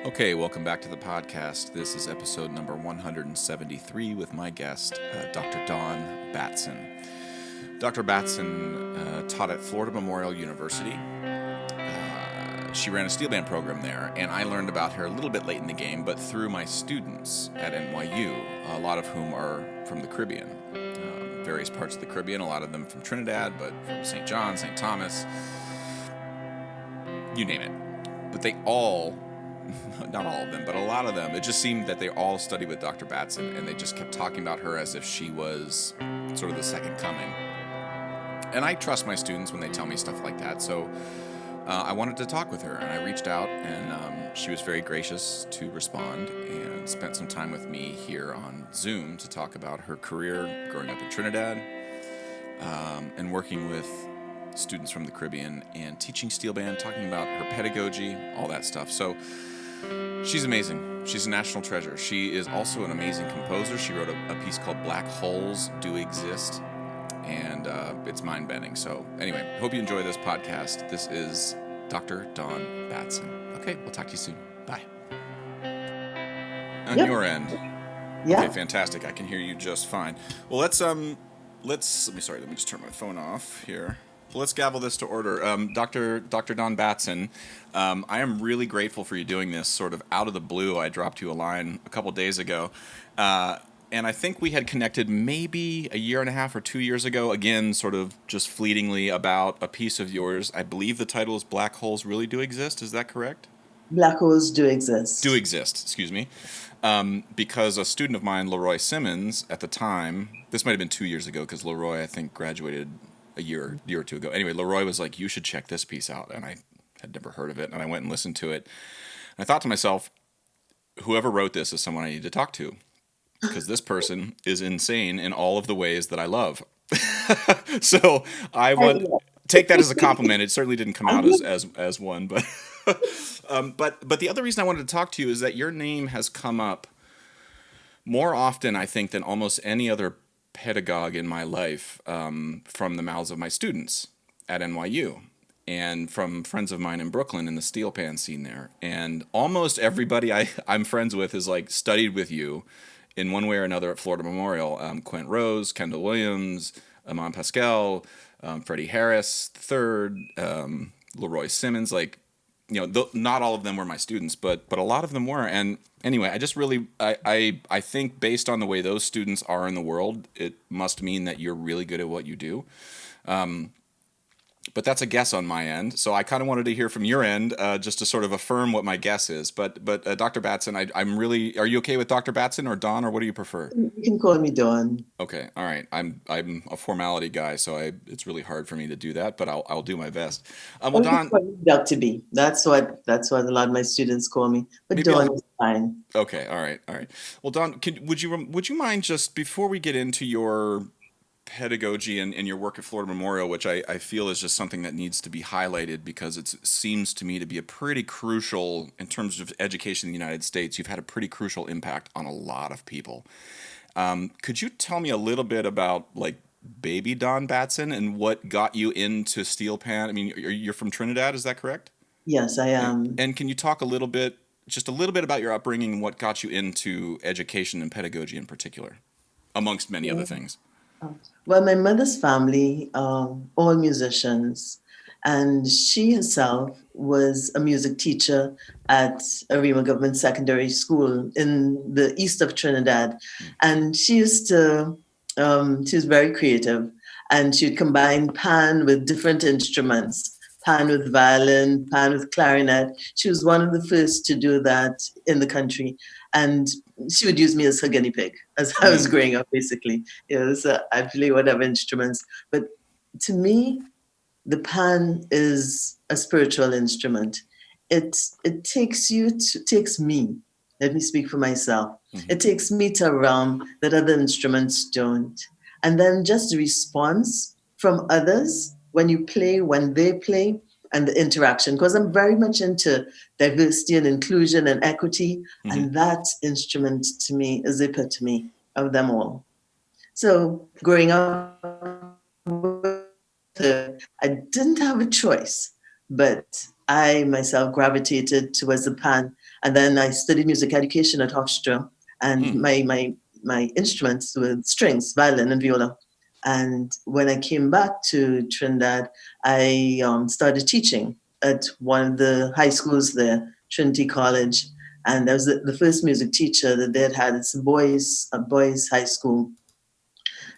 Okay, welcome back to the podcast. This is episode number 173 with my guest, Dr. Dawn Batson. Dr. Batson taught at Florida Memorial University. She ran a steel band program there, and I learned about her a little bit late in the game, but through my students at NYU, a lot of whom are from the Caribbean, various parts of the Caribbean, a lot of them from Trinidad, but from St. John, St. Thomas, you name it. But they all, not all of them, but a lot of them, it just seemed that they all studied with Dr. Batson, and they just kept talking about her as if she was sort of the second coming. And I trust my students when they tell me stuff like that, so I wanted to talk with her, and I reached out, and she was very gracious to respond and spent some time with me here on Zoom to talk about her career growing up in Trinidad and working with students from the Caribbean and teaching steel band, talking about her pedagogy, all that stuff. So she's amazing. She's a national treasure. She is also an amazing composer. She wrote a piece called Black Holes Do Exist, and it's mind-bending. So anyway, hope you enjoy this podcast. This is Dr. Dawn Batson. Okay, we'll talk to you soon. Bye. On your end. Yeah. Okay, fantastic. I can hear you just fine. Well, let me just turn my phone off here. Well, let's gavel this to order. Dr. Dawn Batson, I am really grateful for you doing this sort of out of the blue. I dropped you a line a couple days ago. And I think we had connected maybe a year and a half or 2 years ago, again, sort of just fleetingly about a piece of yours. I believe the title is Black Holes Really Do Exist. Is that correct? Black holes do exist. Do exist, excuse me. Because a student of mine, Leroy Simmons, at the time, this might have been 2 years ago, because Leroy, I think, graduated a year or two ago. Anyway, Leroy was like, you should check this piece out. And I had never heard of it, and I went and listened to it. And I thought to myself, whoever wrote this is someone I need to talk to, because this person is insane in all of the ways that I love. So I would take that as a compliment. It certainly didn't come out as one, but but the other reason I wanted to talk to you is that your name has come up more often, I think, than almost any other pedagogue in my life, from the mouths of my students at NYU and from friends of mine in Brooklyn in the steel pan scene there. And almost everybody I'm friends with is like studied with you in one way or another at Florida Memorial. Quint Rose, Kendall Williams, Amon Pascal, Freddie Harris III, Leroy Simmons. Like, you know, not all of them were my students, but a lot of them were. And anyway, I just really, I think based on the way those students are in the world, it must mean that you're really good at what you do. But that's a guess on my end. So I kind of wanted to hear from your end, just to sort of affirm what my guess is. But Dr. Batson, I'm really, are you okay with Dr. Batson or Dawn, or what do you prefer? You can call me Dawn. Okay, all right. I'm a formality guy, so it's really hard for me to do that, but I'll do my best. Well, Dawn, Dr. B. That's what a lot of my students call me. But Dawn is fine. Okay, all right. Well, Dawn, would you mind, just before we get into your pedagogy and your work at Florida Memorial, which I feel is just something that needs to be highlighted, because it seems to me to be a pretty crucial, in terms of education in the United States, you've had a pretty crucial impact on a lot of people. Could you tell me a little bit about, like, baby Dawn Batson and what got you into steel pan? I mean, you're from Trinidad, is that correct? Yes, I am. And can you talk just a little bit about your upbringing and what got you into education and pedagogy in particular, amongst many other things? Well, my mother's family, all musicians, and she herself was a music teacher at Arima Government Secondary School in the east of Trinidad. And she was very creative, and she would combine pan with different instruments, pan with violin, pan with clarinet. She was one of the first to do that in the country. And she would use me as her guinea pig as I was growing up, basically. I play whatever instruments. But to me, the pan is a spiritual instrument. It takes me, let me speak for myself. Mm-hmm. It takes me to a realm that other instruments don't. And then just the response from others when they play, and the interaction, because I'm very much into diversity and inclusion and equity, mm-hmm. and that instrument to me is the epitome of them all. So growing up, I didn't have a choice, but I myself gravitated towards the pan. And then I studied music education at Hofstra, and Hmm. my instruments were strings, violin and viola. And when I came back to Trinidad, I started teaching at one of the high schools there, Trinity College. And I was the first music teacher that they had had. It's a boys' high school,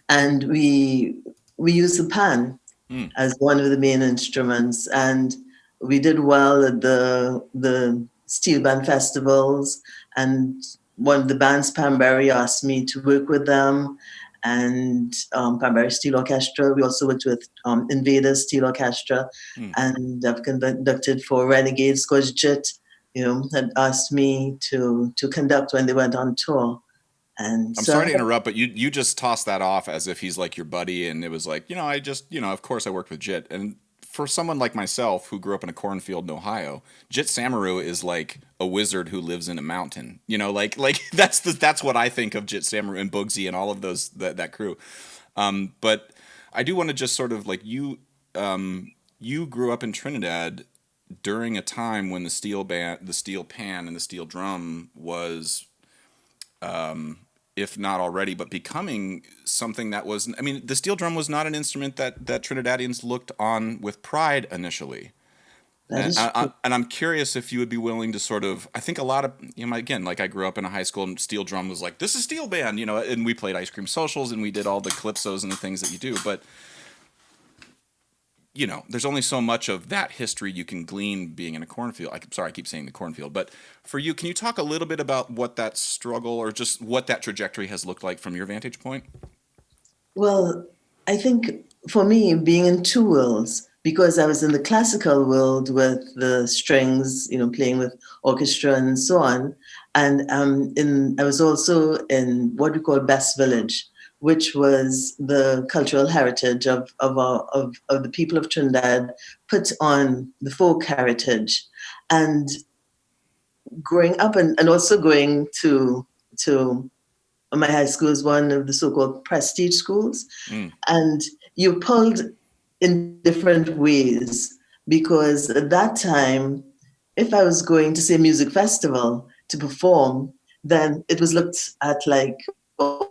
and we used the pan Hmm. as one of the main instruments, and we did well at the steel band festivals. And one of the bands, Panbury, asked me to work with them, and Panbury Steel Orchestra. We also worked with Invaders Steel Orchestra, Hmm. and I've conducted for Renegades. Coach Jit, had asked me to conduct when they went on tour, and I'm so I sorry to interrupt, but you just tossed that off as if he's like your buddy, and it was like, I just, of course I worked with Jit. And for someone like myself who grew up in a cornfield in Ohio, Jit Samaru is like a wizard who lives in a mountain. Like that's what I think of Jit Samaru and Bugsy and all of those that crew. But I do want to just sort of like you grew up in Trinidad during a time when the steel pan, and the steel drum was, if not already, but becoming something that was. I mean, the steel drum was not an instrument that Trinidadians looked on with pride initially. that is true. And I'm curious if you would be willing to sort of. I think a lot of, again, like I grew up in a high school and steel drum was like, this is steel band, and we played ice cream socials and we did all the calypsos and the things that you do. But there's only so much of that history you can glean being in a cornfield. I'm sorry, I keep saying the cornfield, but for you, can you talk a little bit about what that struggle or just what that trajectory has looked like from your vantage point? Well, I think for me, being in two worlds, because I was in the classical world with the strings, playing with orchestra and so on, and I was also in what we call Best Village, which was the cultural heritage of the people of Trinidad, put on the folk heritage, and growing up and also going to my high school is one of the so-called prestige schools, Mm. and you pulled in different ways, because at that time, if I was going to say music festival to perform, then it was looked at like, oh,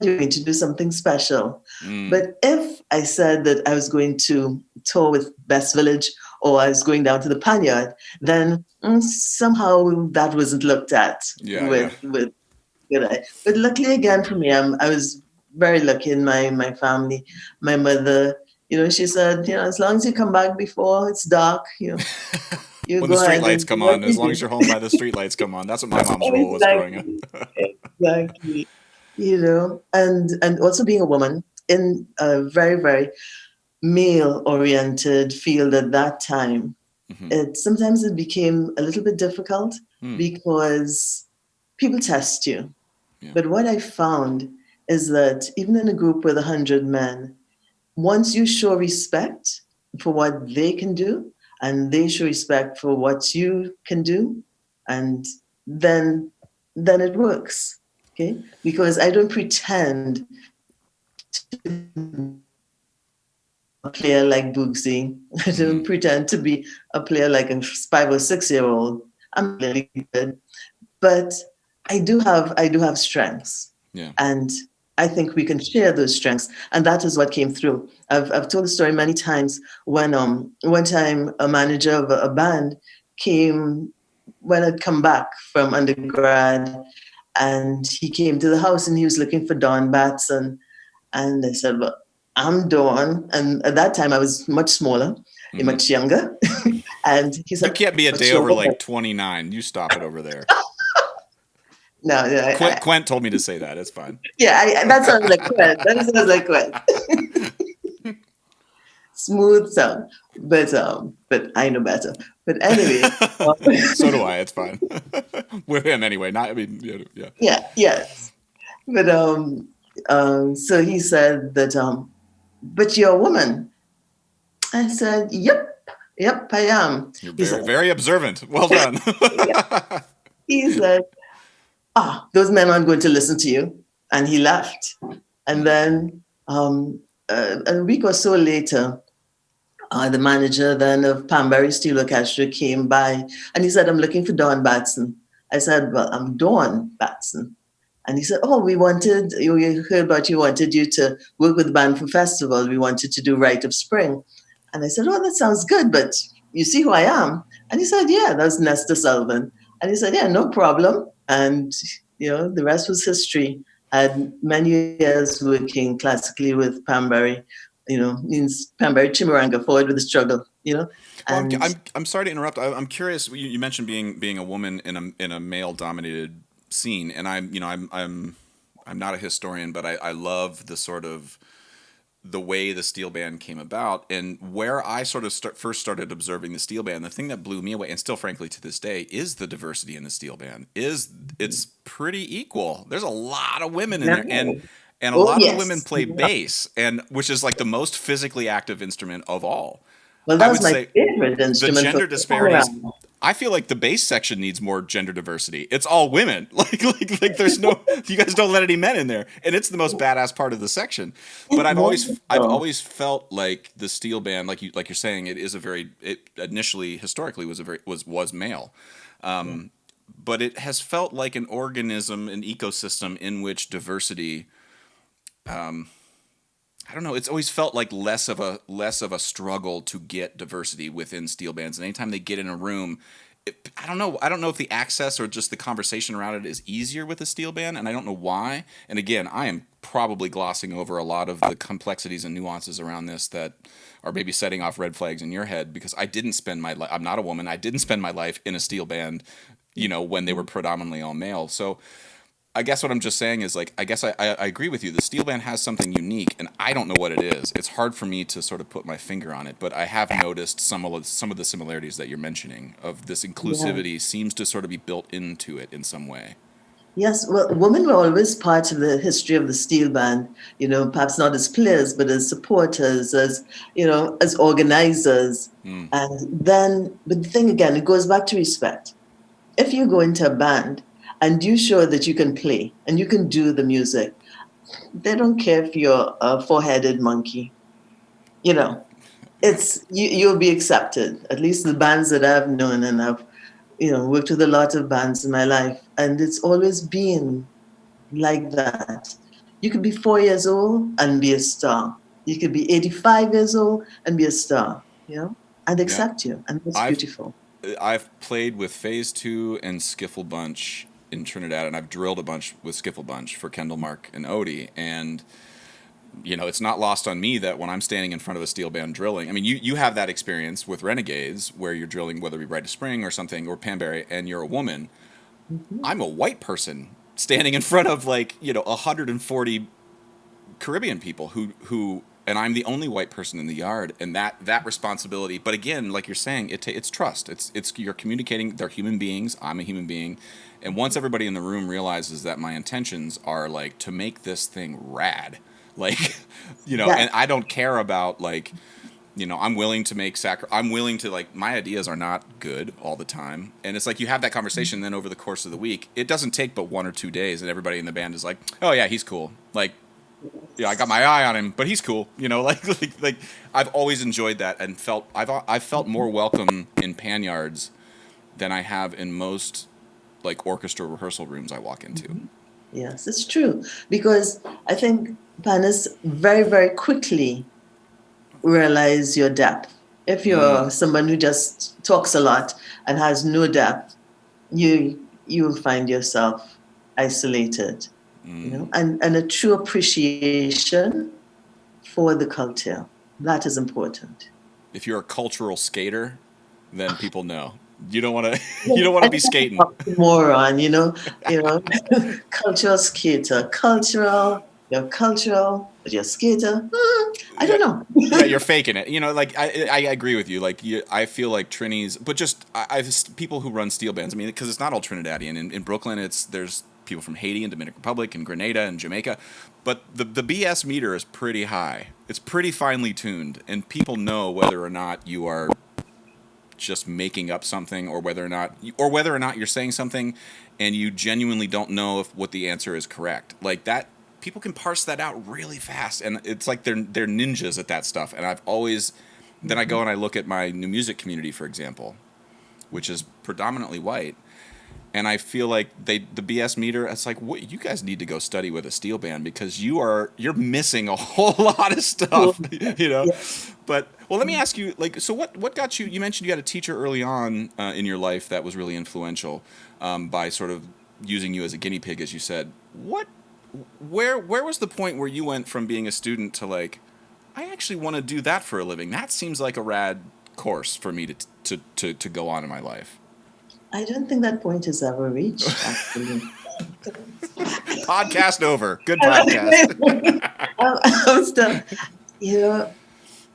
you're going to do something special. Mm. But if I said that I was going to tour with Best Village, or I was going down to the Panyard, then somehow that wasn't looked at Yeah, yeah. with good eye. But luckily again for me, I was very lucky in my family. My mother, she said, as long as you come back before it's dark, you When the go street ahead lights and do come what on, as you long as do. you're home by the street lights come on. That's what my mom's role was growing up. Exactly, exactly. And also being a woman in a very, very male oriented field at that time, Hmm. it became a little bit difficult, Mm. because people test you. Yeah. But what I found is that even in a group with 100 men, once you show respect for what they can do, and they show respect for what you can do, and then then it works. Okay? Because I don't pretend a player like Boogsy. I Hmm. don't pretend to be a player like a 5 or 6 year old. I'm really good. But I do have strengths, Yeah. and I think we can share those strengths, and that is what came through. I've told the story many times when one time a manager of a band came when I'd come back from undergrad, and he came to the house and he was looking for Don Batson, and I said, "Well, I'm Dawn," and at that time I was much smaller, Hmm. much younger, and he You said, can't be a "What's day your over woman?" like 29. You stop it over there. No, no, Quent told me to say that. It's fine. yeah, that sounds like Quest. That sounds like Quest. Smooth sound, but I know better. But anyway, So do I. It's fine. We're him anyway. Not. I mean, yeah. Yeah. yeah, yes. But so he said that, but you're a woman. I said, yep, I am. You're He very, said, very observant. Well done. yeah. He said, those men aren't going to listen to you, and he left. And Mm. then a week or so later, The manager then of Pambury Steel Orchestra came by and he said, I'm looking for Don Batson. I said, well, I'm Dawn Batson. And he said, oh, we heard about you wanted you to work with the band for festival. We wanted to do Rite of Spring. And I said, oh, that sounds good, but you see who I am? And he said, yeah, that's Nestor Sullivan. And he said, yeah, no problem. And, the rest was history. I had many years working classically with Pambury, means Pambury Chimaranga, forward with the struggle, Well, I'm, and I'm, I'm sorry to interrupt. I'm curious. You mentioned being a woman in a male dominated scene, and I'm not a historian, but I love the sort of the way the steel band came about, and where I sort of first started observing the steel band. The thing that blew me away, and still frankly to this day, is the diversity in the steel band. It's pretty equal. There's a lot of women in there, and now, a oh, lot of the women yes. play bass, and which is like the most physically active instrument of all. Well, I that was would my say favorite the instrument for gender the power disparities. hour. I feel like the bass section needs more gender diversity. It's all women. Like there's no, you guys don't let any men in there, and it's the most badass part of the section. But I've Wonderful. always felt like the steel band, like you're saying, it initially historically was male, Yeah. but it has felt like an organism, an ecosystem in which diversity. I don't know. It's always felt like less of a struggle to get diversity within steel bands. And anytime they get in a room, I don't know. I don't know if the access or just the conversation around it is easier with a steel band, and I don't know why. And again, I am probably glossing over a lot of the complexities and nuances around this that are maybe setting off red flags in your head because I didn't spend my life. I'm not a woman. I didn't spend my life in a steel band, when they were predominantly all male. So I guess what I'm just saying is like I guess I agree with you. The steel band has something unique, and I don't know what it is. It's hard for me to sort of put my finger on it, but I have noticed some of the similarities that you're mentioning of this Yeah. inclusivity seems to sort of be built into it in some way. Yes, well, women were always part of the history of the steel band, perhaps not as players, but as supporters, as organizers. Mm, But the thing again, it goes back to respect. If you go into a band and you show that you can play and you can do the music, they don't care if you're a four-headed monkey. You know, you'll be accepted. At least the bands that I've known, and I've worked with a lot of bands in my life, and it's always been like that. You could be 4 years old and be a star. You could be 85 years old and be a star. And yeah, accept you, and that's I've beautiful. I've played with Phase Two and Skiffle Bunch in Trinidad, and I've drilled a bunch with Skiffle Bunch for Kendall, Mark, and Odie, and it's not lost on me that when I'm standing in front of a steel band drilling, I mean, you have that experience with Renegades where you're drilling, whether it be Rite of Spring or something, or Panbury, and you're a woman. Mhm. I'm a white person standing in front of 140 Caribbean people and I'm the only white person in the yard, and that responsibility. But again, like you're saying, it's trust. It's you're communicating. They're human beings. I'm a human being, and once everybody in the room realizes that my intentions are like to make this thing rad, like Yes. and I don't care about I'm willing to I'm willing to my ideas are not good all the time. And it's like you have that conversation, then over the course of the week, it doesn't take but 1 or 2 days and everybody in the band is like, "Oh yeah, he's cool." Like, yeah, I got my eye on him, but he's cool. Like I've always enjoyed that and I've felt more welcome in pan yards than I have in most like orchestra rehearsal rooms I walk into. Mhm. Yes, it's true. Because I think Panis very, very quickly realize your depth. If Mm. you're someone who just talks a lot and has no depth, you will find yourself isolated, and a true appreciation for the culture. That is important. If you're a cultural skater, then people know. You don't want to you don't Yeah, want I to be think that's skating. an oxymoron, cultural skater, cultural, but you're a skater. I Yeah, don't know. yeah, you're faking it. Like I agree with you. I feel like Trini's, but just I've people who run steel bands. I mean, because it's not all Trinidadian. In Brooklyn, there's people from Haiti and Dominican Republic and Grenada and Jamaica, but the BS meter is pretty high. It's pretty finely tuned, and people know whether or not you are just making up something, or whether or not you're saying something, and you genuinely don't know if what the answer is correct. Like that, people can parse that out really fast, and it's like they're ninjas at that stuff. And I've always then I go and I look at my new music community, for example, which is predominantly white, and I feel like the BS meter. It's like, what, you guys need to go study with a steel band because you're missing a whole lot of Cool. stuff, you know. Yeah. But well, let me ask you, like, so what got you? You mentioned you had a teacher early on in your life that was really influential by sort of using you as a guinea pig, as you said. Where was the point where you went from being a student to like, I actually want to do that for a living? That seems like a rad course for me to go on in my life. I don't think that point is ever reached, actually. Podcast over. Good podcast. I'm still, you know,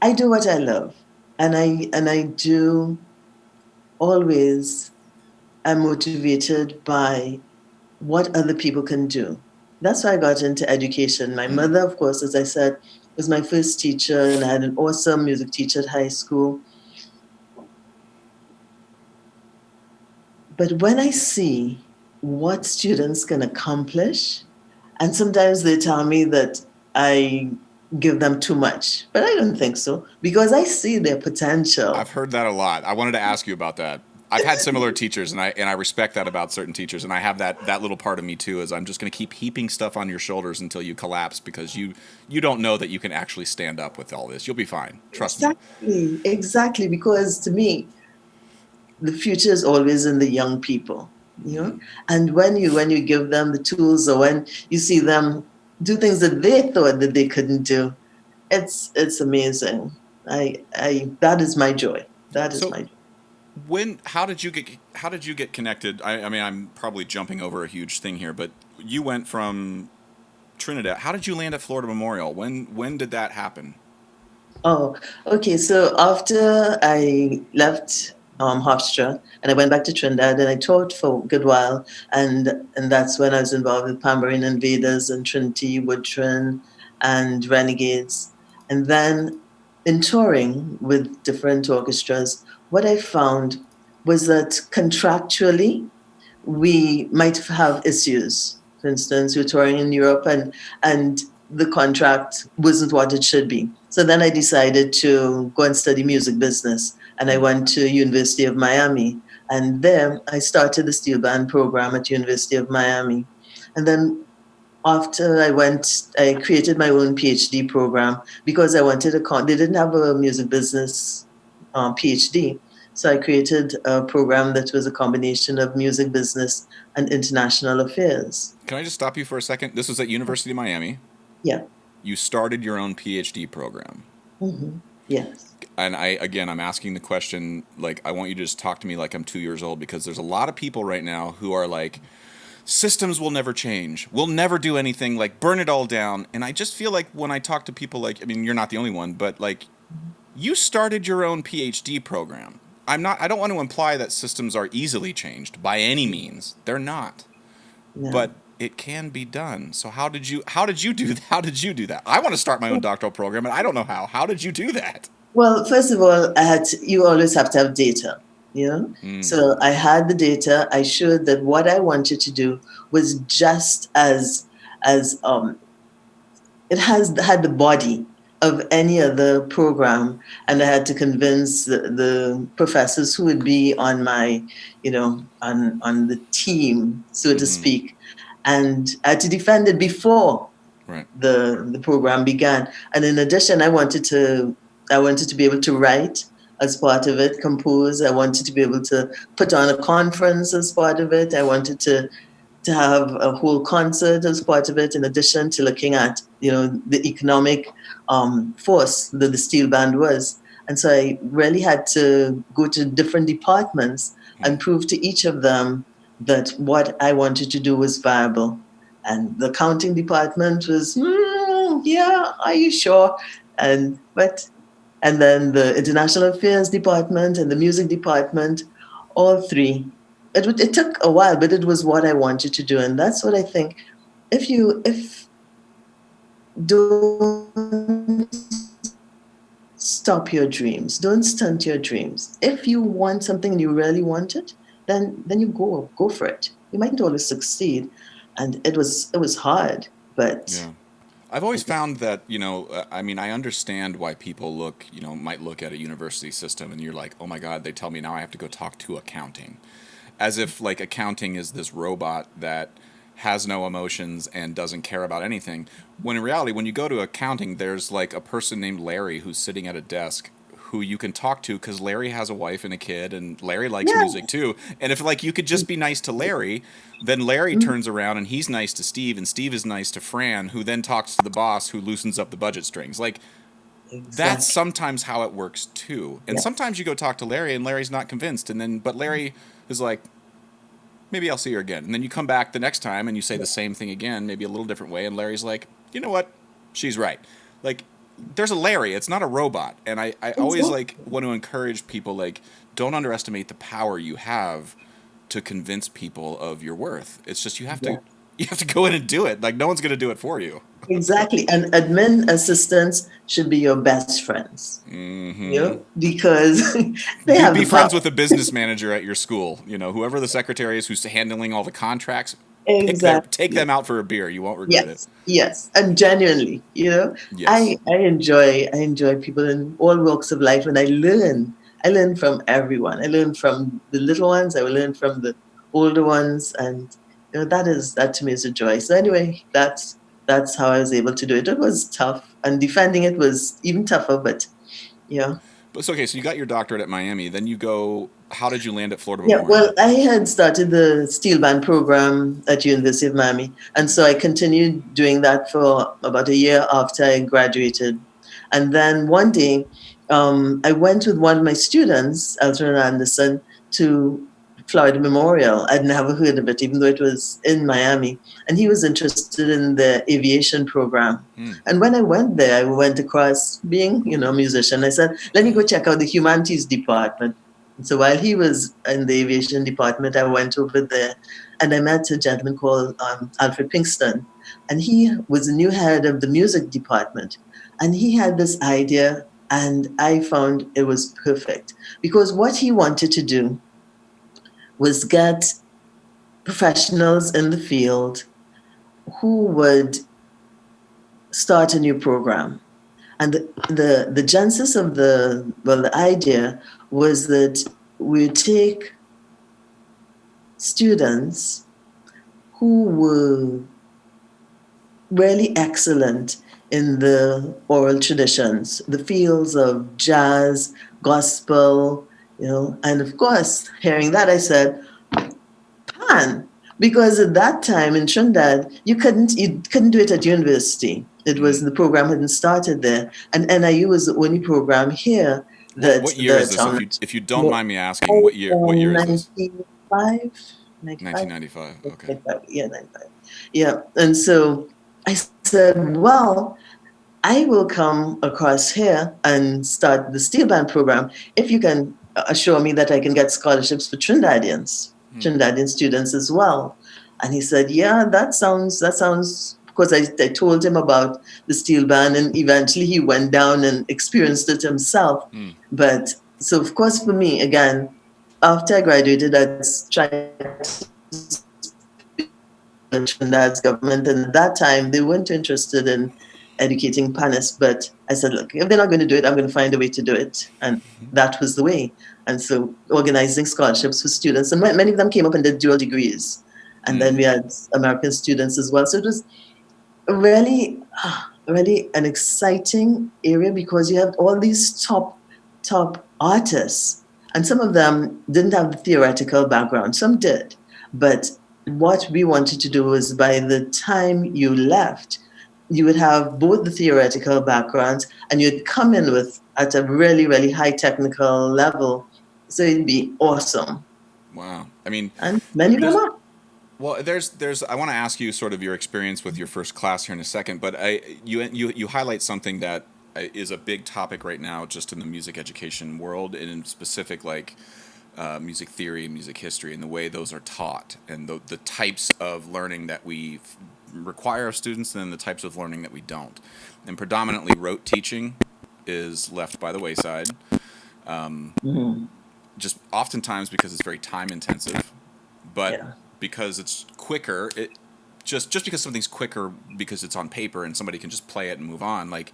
I do what I love, and I do always. I'm motivated by what other people can do. That's why I got into education. My Mm. mother, of course, as I said, was my first teacher, and I had an awesome music teacher at high school. But when I see what students can accomplish, and sometimes they tell me that I give them too much, but I don't think so because I see their I've potential. heard that a lot. I wanted to ask you about that. I've had similar teachers, and I respect that about certain teachers, and I have that little part of me too. Is I'm just going to keep heaping stuff on your shoulders until you collapse because you don't know that you can actually stand up with all this. You'll be fine. Trust me. Exactly, exactly. Because to me, the future is always in the young people, you know. And when you give them the tools, or when you see them do things that they thought that they couldn't do, it's amazing. I that is my joy. That is So my joy. when how did you get connected? I mean, I'm probably jumping over a huge thing here, but you went from Trinidad. How did you land at Florida Memorial? When did that happen? Oh, okay. So after I left Hofstra and I went back to Trinidad and I taught for a good while, and that's when I was involved with Pambarine Invaders and Trinity, Woodtrin, and Renegades. And then in touring with different orchestras, what I found was that contractually we might have issues. For instance, we're touring in Europe and the contract wasn't what it should be. So then I decided to go and study music business. And I went to University of Miami. And there I started the steel band program at University of Miami. And then after I created my own PhD program because I wanted they didn't have a music business PhD. So I created a program that was a combination of music business and international affairs. Can I just stop you for a second? This was at University of Miami. Yeah. You started your own PhD program. Yes. And I'm asking the question, like, I want you to just talk to me like I'm 2 years old, because there's a lot of people right now who are like, systems will never change. We'll never do anything, like, burn it all down. And I just feel like when I talk to people, like, I mean, you're not the only one, but like, you started your own PhD program. I don't want to imply that systems are easily changed by any means. They're not. Yeah. But it can be done. So how did you do that? I want to start my own doctoral program and I don't know how. How did you do that? Well, first of all, you always have to have data, you know? So I had the data. I showed that what I wanted to do was just as it had the body of any other program, and I had to convince the professors who would be on my, on the team, so to speak, and I had to defend it before Right. the program began. And in addition, I wanted to be able to write as part of it, compose. I wanted to be able to put on a conference as part of it. I wanted to have a whole concert as part of it, in addition to looking at, the economic force that the steel band was. And so I really had to go to different departments and prove to each of them that what I wanted to do was viable. And the accounting department was, yeah, are you sure? And then the international affairs department and the music department, all three. It took a while, but it was what I wanted to do, and that's what I think. If don't stop your dreams, don't stunt your dreams. If you want something and you really want it, then you go for it. You mightn't always succeed, and it was hard, but Yeah. I've always found that, I mean, I understand why people might look at a university system and you're like, oh my God, they tell me now I have to go talk to accounting. As if like accounting is this robot that has no emotions and doesn't care about anything. When in reality, when you go to accounting, there's like a person named Larry who's sitting at a desk who you can talk to because Larry has a wife and a kid and Larry likes music Yes. too. And if like you could just be nice to Larry, then Larry Mhm. turns around and he's nice to Steve and Steve is nice to Fran who then talks to the boss who loosens up the budget strings. Like that's Exactly. sometimes how it works too. And Yes. sometimes you go talk to Larry and Larry's not convinced and then but Larry is like maybe I'll see her again. And then you come back the next time and you say the same thing again, maybe a little different way, and Larry's like, you know what? She's right. Like, there's a Larry. It's not a robot. And I always Exactly. like want to encourage people like, don't underestimate the power you have to convince people of your worth. It's just you have to go in and do it. Like no one's gonna do it for you. Exactly. And admin assistants should be your best friends, Mm-hmm. because they Be, have be the friends power. with the business manager at your school. You know, whoever the secretary is who's handling all the contracts, take Exactly. them out for a beer. You won't regret it. Yes. Yes. And genuinely, Yes. I enjoy people in all walks of life, and I learn. I learn from everyone. I learn from the little ones. I will learn from the older ones, and that to me is a joy. So anyway, that's how I was able to do it. It was tough, and defending it was even tougher. But yeah. But it's okay. So you got your doctorate at Miami. Then you go. How did you land at Florida Yeah, Memorial? well, I had started the steel band program at University of Miami, and so I continued doing that for about a year after I graduated. And then one day, I went with one of my students, Elton Anderson, to Florida Memorial. I'd never heard of it, even though it was in Miami. And he was interested in the aviation program. Hmm. And when I went there, I went across being, a musician. I said, let me go check out the humanities department. So while he was in the aviation department, I went over there and I met a gentleman called Alfred Pinkston. And he was the new head of the music department. And he had this idea, and I found it was perfect because what he wanted to do was get professionals in the field who would start a new program. And the genesis of the idea was that we take students who were really excellent in the oral traditions, the fields of jazz, gospel, and of course, hearing that, I said, pan, because at that time in Trinidad, you couldn't do it at university. It Hmm. was the program hadn't started there, and NIU was the only program here that What year is this? that If you don't well, mind me asking, what year is this? 95, 95, 1995. Okay. 95, yeah, 95. Yeah. And so I said, well, I will come across here and start the steel band program if you can assure me that I can get scholarships for Hmm. Trinidadian students as well. And he said, yeah, that sounds, because I told him about the steel band, and eventually he went down and experienced it himself. Hmm. But so, of course, for me, again, after I graduated, I tried Trinidad's government, and at that time they weren't interested in educating Panis. But I said, look, if they're not going to do it, I'm going to find a way to do it, and that was the way. And so, organizing scholarships for students, and many of them came up and did dual degrees, and Hmm. then we had American students as well. So it was really, really an exciting area because you have all these top artists, and some of them didn't have the theoretical background, some did. But what we wanted to do was by the time you left, you would have both the theoretical backgrounds and you'd come in with at a really, really high technical level. So it'd be awesome. Wow. I mean, And many of them there's are. there's I want to ask you sort of your experience with your first class here in a second, but you highlight something that is a big topic right now, just in the music education world, and in specific like music theory and music history, and the way those are taught, and the types of learning that we require of students, and then the types of learning that we don't. And predominantly rote teaching is left by the wayside, Mhm. just oftentimes because it's very time intensive, but Yeah. because it's quicker, just because something's quicker because it's on paper and somebody can just play it and move on, like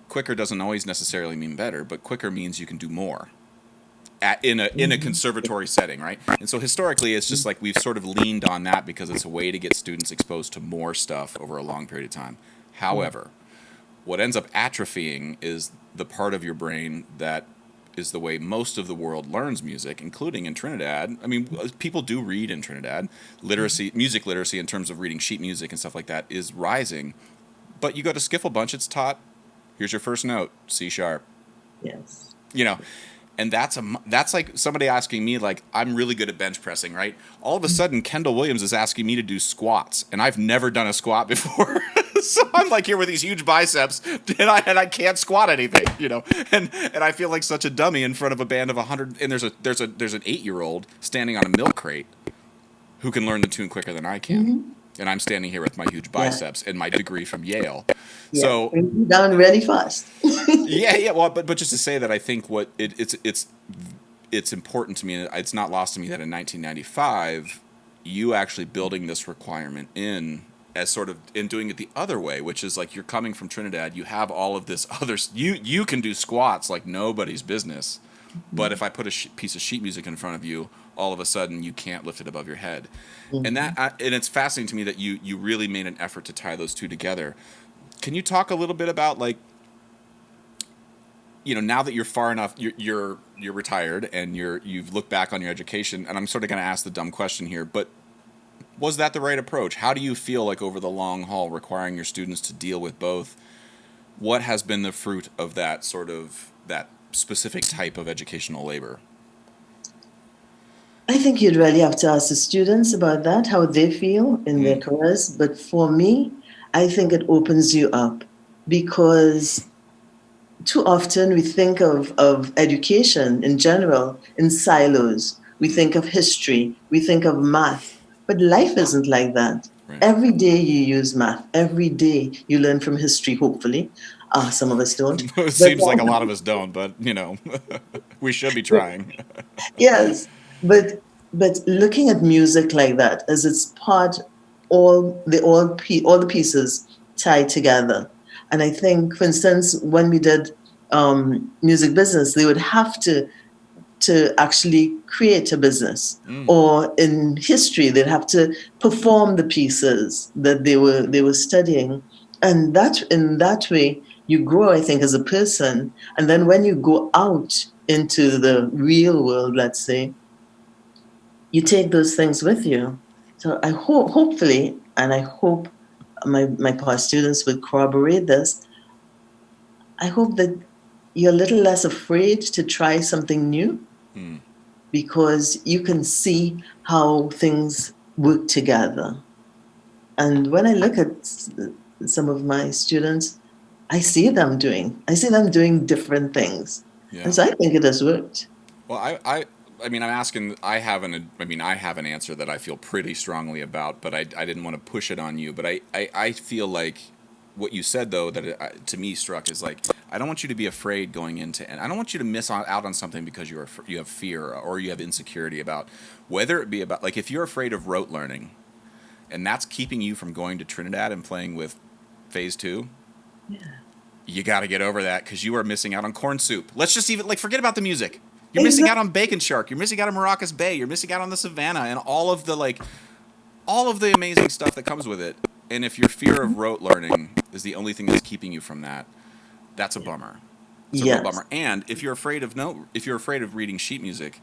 quicker doesn't always necessarily mean better, but quicker means you can do more in a Mhm. conservatory setting, right? And so historically, it's just like we've sort of leaned on that because it's a way to get students exposed to more stuff over a long period of time. However, what ends up atrophying is the part of your brain that is the way most of the world learns music, including in Trinidad. I mean, people do read in Trinidad. Literacy, music literacy, in terms of reading sheet music and stuff like that, is rising. But you go to skiffle bunch, it's taught. Here's your first note, C sharp. Yes. You know, and that's like somebody asking me, like, I'm really good at bench pressing, right? All of a sudden Kendall Williams is asking me to do squats, and I've never done a squat before. So I'm like here with these huge biceps, and I can't squat anything, and I feel like such a dummy in front of a band of 100. And there's an 8-year-old standing on a milk crate who can learn the tune quicker than I can, Hmm. and I'm standing here with my huge Yeah. biceps and my degree from Yale. Yeah. So Bring you down really fast. yeah. Well, but just to say that I think what it's important to me, and it's not lost to me that in 1995, you actually building this requirement in as sort of in doing it the other way, which is like you're coming from Trinidad, you have all of this other, you can do squats like nobody's business, but if I put a piece of sheet music in front of you, all of a sudden you can't lift it above your head, and Mhm. and it's fascinating to me that you really made an effort to tie those two together. Can you talk a little bit about, like, now that you're far enough, you're retired and you've looked back on your education, and I'm sort of going to ask the dumb question here, but was that the right approach? How do you feel like over the long haul, requiring your students to deal with both? What has been the fruit of that specific type of educational labor? I think you'd really have to ask the students about that, how they feel in their Mm, careers. But for me, I think it opens you up because too often we think of education in general in silos. We mm, think of history, we think of math, but life isn't like that. right. Every day you use math, every day you learn from history, hopefully. Some of us don't. It But seems like a lot of us don't, but we should be trying. yes, but looking at music like that as it's part, all the pieces tied together. And I think, for instance, when we did music business, they would have to actually create a business, Mm, or in history they'd have to perform the pieces that they were studying, and that in that way you grow, I think, as a person. And then when you go out into the real world, let's say, you take those things with you. So I hope, hopefully, and I hope my past students would corroborate this. I hope that you're a little less afraid to try something new, mm. because you can see how things work together. And when I look at some of my students, I see them doing different things. And Yeah. so I think it has worked. Well, I mean, I'm asking. I have an answer that I feel pretty strongly about, but I didn't want to push it on you. But I feel like what you said, though, that to me struck, is like, I don't want you to be afraid going into, and I don't want you to out on something because you have fear or you have insecurity about, whether it be about, like, if you're afraid of rote learning, and that's keeping you from going to Trinidad and playing with Phase Two. Yeah. You got to get over that, because you are missing out on corn soup. Let's just even, like, forget about the music. You're missing out Exactly. on Bacon Shark. You're missing out on Maracas Bay. You're missing out on the Savannah and all of the amazing stuff that comes with it. And if your fear of rote learning is the only thing that's keeping you from that, that's a bummer. It's a real Yes. bummer. And if you're afraid of reading sheet music,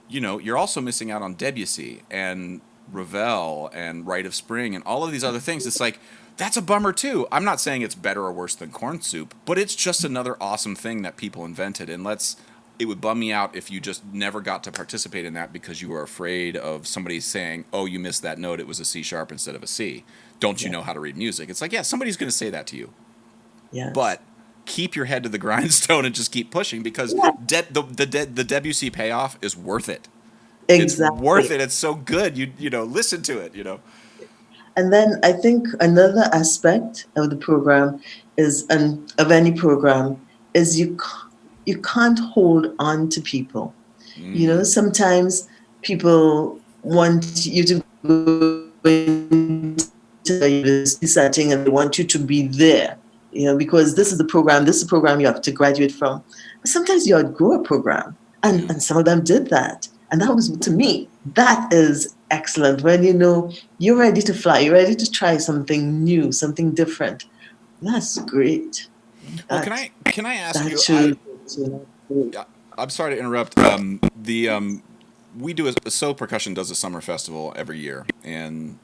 you're also missing out on Debussy and Ravel and Rite of Spring and all of these other things. It's like, that's a bummer too. I'm not saying it's better or worse than corn soup, but it's just another awesome thing that people invented. And it would bum me out if you just never got to participate in that because you were afraid of somebody saying, "Oh, you missed that note. It was a C sharp instead of a C. Don't you Yeah. know how to read music?" It's like, yeah, somebody's going to say that to you, Yes. but keep your head to the grindstone and just keep pushing, because Yeah. the Debussy payoff is worth it. It's worth Exactly. it. It's so good. Listen to it. And then I think another aspect of the program is, and of any program, is you can't hold on to people. Mm, Sometimes people want you to go into to a university setting and they want you to be there, because this is the program you have to graduate from. But sometimes you outgrow a program, Yeah. and some of them did that. And that was, to me, that is excellent when you're ready to fly, you're ready to try something new, something different. That's great. Well, That can I ask that you? I shows great. Yeah, I'm sorry to interrupt. The We do a So Percussion does a summer festival every year, and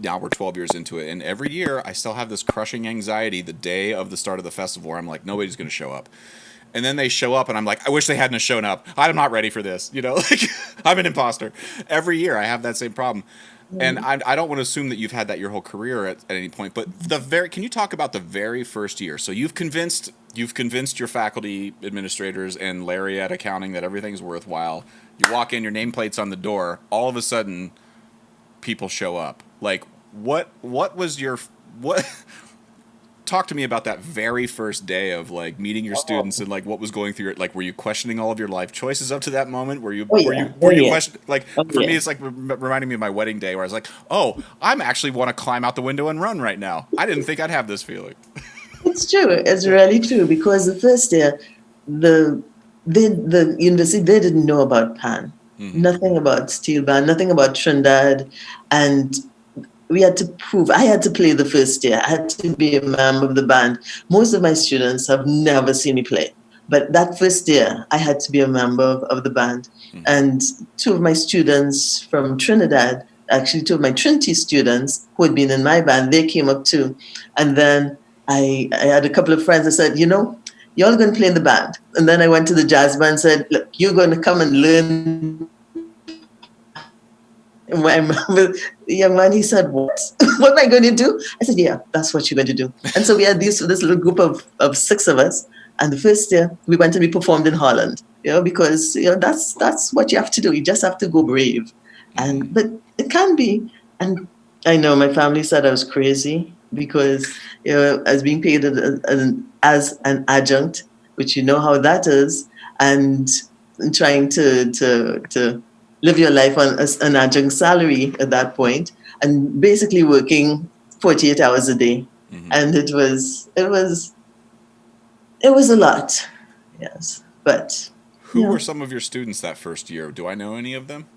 now we're 12 years into it, and every year I still have this crushing anxiety the day of the start of the festival where I'm like, nobody's going to show up. And then they show up, and I'm like, I wish they hadn't have shown up. I'm not ready for this. Like, I'm an imposter. Every year I have that same problem. And I don't want to assume that you've had that your whole career at any point, but can you talk about the very first year? So you've convinced your faculty administrators and Larry at accounting that everything's worthwhile. You walk in, your nameplate's on the door. All of a sudden, people show up. Like, what was your what? Talk to me about that very first day of like meeting your students and like what was going through your, like, were you questioning all of your life choices up to that moment? Were you Oh were yeah, you oh were you yeah, question like oh for me yeah. it's like reminding me of my wedding day where I was like, oh, I'm actually want to climb out the window and run right now. I didn't think I'd have this feeling. It's true. It's really true because the first year, the the university, they didn't know about Pan, Mm-hmm. nothing about steel band, nothing about Trinidad, and we had to prove. I had to play the first year. I had to be a member of the band. Most of my students have never seen me play, but that first year, I had to be a member of the band. Mm-hmm. And two of my students from Trinidad, actually two of my Trinity students who had been in my band, they came up too. And then I had a couple of friends that said, you're all going to play in the band. And then I went to the jazz band and said, look, you're going to come and learn. And the young man, he said, what? What am I going to do? I said, yeah, that's what you're going to do. And so we had this little group of six of us. And the first year we went and we performed in Holland, because that's what you have to do. You just have to go brave. Mm-hmm. But it can be. And I know my family said I was crazy because as being paid as an adjunct, which you know how that is, and trying to live your life on an adjunct salary at that point, and basically working 48 hours a day. Mm-hmm. And it was a lot, yes. But Who you were know, some of your students that first year? Do I know any of them?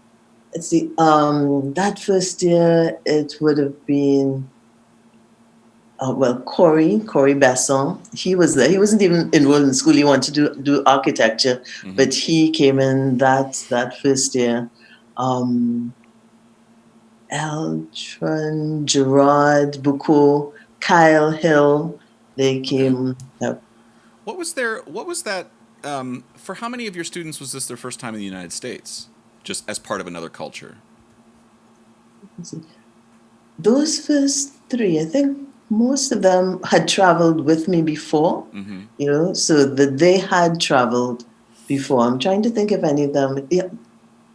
let's see. That first year it would have been well, Corey Batson. He was there. He wasn't even enrolled in school. He wanted to do architecture, Mm-hmm. but he came in that first year. Um, Eltron, Gerard, Bucco, Kyle Hill, they Okay. came up. What was that? For how many of your students was this their first time in the United States, just as part of another culture? Those first three, I think most of them had traveled with me before, Mm-hmm. so that they had traveled before. I'm trying to think if any of them, yeah,